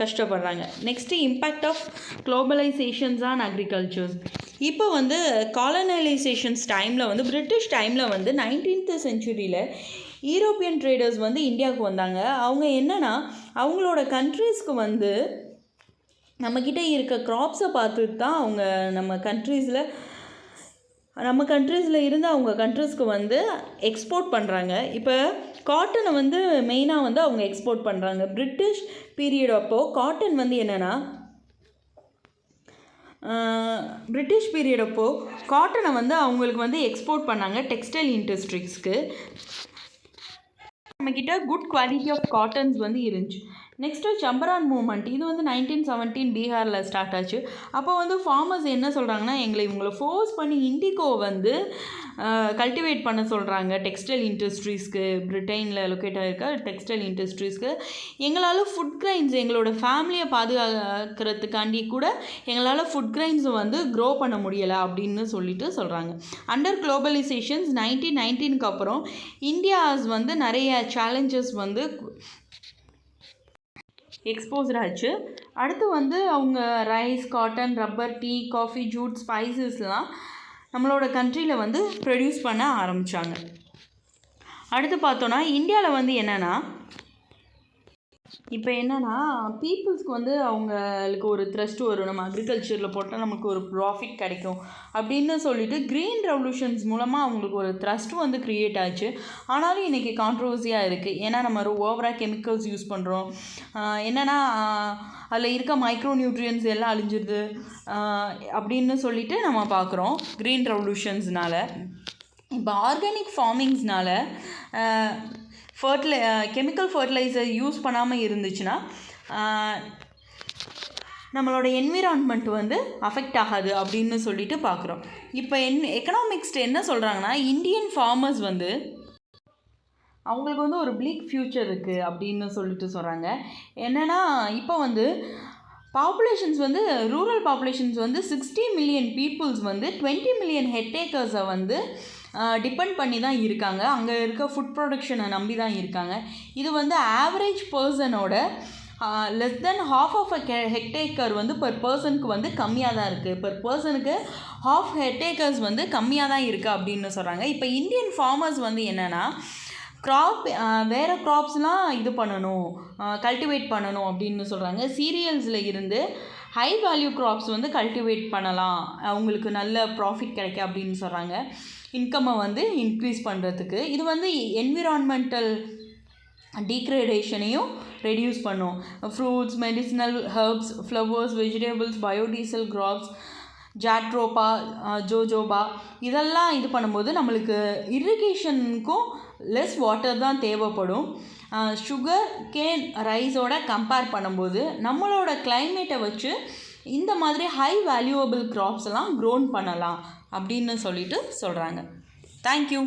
கஷ்டப்படுறாங்க. Next impact of globalisations on agricultures. இப்போ வந்து காலனைசேஷன்ஸ் டைமில் வந்து பிரிட்டிஷ் டைமில் வந்து 19th செஞ்சுரியில் யூரோப்பியன் ட்ரேடர்ஸ் வந்து இந்தியாவுக்கு வந்தாங்க. அவங்க என்னென்னா அவங்களோட கண்ட்ரீஸ்க்கு வந்து நம்மக்கிட்ட இருக்க க்ராப்ஸை பார்த்துட்டு தான் அவங்க நம்ம கண்ட்ரீஸில் இருந்து அவங்க கண்ட்ரீஸ்க்கு வந்து எக்ஸ்போர்ட் பண்ணுறாங்க. இப்போ காட்டனை வந்து மெயினாக வந்து அவங்க எக்ஸ்போர்ட் பண்ணுறாங்க. பிரிட்டிஷ் பீரியட் அப்போது காட்டன் வந்து என்னென்னா காட்டனை வந்து அவங்களுக்கு வந்து எக்ஸ்போர்ட் பண்ணாங்க டெக்ஸ்டைல் இண்டஸ்ட்ரீஸ்க்கு. நம்மக்கிட்ட குட் குவாலிட்டி ஆஃப் காட்டன்ஸ் வந்து இருந்துச்சு. நெக்ஸ்ட்டு சம்பரான் மூமெண்ட், இது வந்து 1917 பீகாரில் ஸ்டார்ட் ஆச்சு. அப்போ வந்து ஃபார்மர்ஸ் என்ன சொல்கிறாங்கன்னா, இவங்களை ஃபோர்ஸ் பண்ணி இண்டிகோ வந்து கல்டிவேட் பண்ண சொல்கிறாங்க டெக்ஸ்டைல் இண்டஸ்ட்ரீஸ்க்கு. பிரிட்டனில் லொக்கேட் ஆகிருக்க டெக்ஸ்டைல் இண்டஸ்ட்ரீஸ்க்கு எங்களால் ஃபுட் கிரைன்ஸ், எங்களோட ஃபேமிலியை பாதுகாக்கிறதுக்காண்டி கூட எங்களால் ஃபுட் கிரைன்ஸை வந்து க்ரோ பண்ண முடியலை அப்படின்னு சொல்கிறாங்க. அண்டர் குளோபலைசேஷன்ஸ் 1919க்கு அப்புறம் இந்தியாஸ் வந்து நிறைய சேலஞ்சஸ் வந்து எக்ஸ்போஸ்ட் ஆச்சு. அடுத்து வந்து அவங்க rice, cotton, rubber, tea, coffee, jute, ஸ்பைசஸ்லாம் நம்மளோட கண்ட்ரியில் வந்து ப்ரொடியூஸ் பண்ண ஆரம்பித்தாங்க. அடுத்து பார்த்தோன்னா இந்தியாவில் வந்து என்னென்னா பீப்புள்ஸ்க்கு வந்து அவங்களுக்கு ஒரு த்ரஸ்ட் வரும், நம்ம அக்ரிகல்ச்சரில் போட்டால் நமக்கு ஒரு ப்ராஃபிட் கிடைக்கும் அப்படின்னு சொல்லிட்டு க்ரீன் ரெவல்யூஷன்ஸ் மூலமாக அவங்களுக்கு ஒரு த்ரஸ்ட் வந்து க்ரியேட் ஆச்சு. ஆனாலும் இன்றைக்கி கான்ட்ரவர்சியாக இருக்குது. ஏன்னா நம்ம ஓவராக கெமிக்கல்ஸ் யூஸ் பண்ணுறோம். என்னென்னா அதில் இருக்க மைக்ரோ நியூட்ரியன்ஸ் எல்லாம் அழிஞ்சிருது அப்படின்னு சொல்லிட்டு நம்ம பார்க்குறோம் க்ரீன் ரெவல்யூஷன்ஸ்னால். இப்போ ஆர்கானிக் ஃபார்மிங்ஸ்னால் கெமிக்கல் ஃபர்டிலைசர் யூஸ் பண்ணாமல் இருந்துச்சுன்னா நம்மளோட என்விரான்மெண்ட் வந்து அஃபெக்ட் ஆகாது அப்படின்னு சொல்லிட்டு பார்க்குறோம். இப்போ எக்கனாமிக்ஸ்ட்டு என்ன சொல்கிறாங்கன்னா, இந்தியன் ஃபார்மர்ஸ் வந்து அவங்களுக்கு வந்து ஒரு பிளிக் ஃப்யூச்சர் இருக்குது அப்படின்னு சொல்லிட்டு சொல்கிறாங்க. என்னென்னா இப்போ வந்து பாப்புலேஷன்ஸ் வந்து ரூரல் பாப்புலேஷன்ஸ் வந்து 60 மில்லியன் பீப்புள்ஸ் வந்து 20 மில்லியன் ஹெக்டேக்கர்ஸை வந்து டிபெண்ட் பண்ணி தான் இருக்காங்க. அங்கே இருக்க ஃபுட் ப்ரொடக்ஷனை நம்பி தான் இருக்காங்க. இது வந்து ஆவரேஜ் பர்சனோட less than half of hectare வந்து பெர் பர்சனுக்கு வந்து கம்மியாக தான் இருக்குது. பெர் பர்சனுக்கு half ஹெக்டேக்கர்ஸ் வந்து கம்மியாக தான் இருக்குது அப்படின்னு சொல்கிறாங்க. இப்போ இந்தியன் ஃபார்மர்ஸ் வந்து என்னென்னா வேறு க்ராப்ஸ்லாம் இது பண்ணணும், கல்டிவேட் பண்ணணும் அப்படின்னு சொல்கிறாங்க. சீரியல்ஸில் இருந்து ஹை வேல்யூ க்ராப்ஸ் வந்து கல்டிவேட் பண்ணலாம், அவங்களுக்கு நல்ல ப்ராஃபிட் கிடைக்க அப்படின்னு சொல்கிறாங்க. இன்கம்மை வந்து இன்க்ரீஸ் பண்ணுறதுக்கு இது வந்து என்விரான்மெண்டல் டீக்ரேடேஷனையும் ரெடியூஸ் பண்ணும். Fruits, medicinal herbs, flowers, vegetables, biodiesel crops, jatropha, jojoba இதெல்லாம் இது பண்ணும்போது நம்மளுக்கு இரிகேஷனுக்கும் லெஸ் வாட்டர் தான் தேவைப்படும். சுகர் கேன் ரைஸோட கம்பேர் பண்ணும்போது நம்மளோட கிளைமேட்டை வச்சு இந்த மாதிரி ஹை வேல்யூவபிள் க்ராப்ஸ் எல்லாம் க்ரோன் பண்ணலாம் அப்படின்னு சொல்லிட்டு சொல்கிறாங்க. தேங்க்யூ.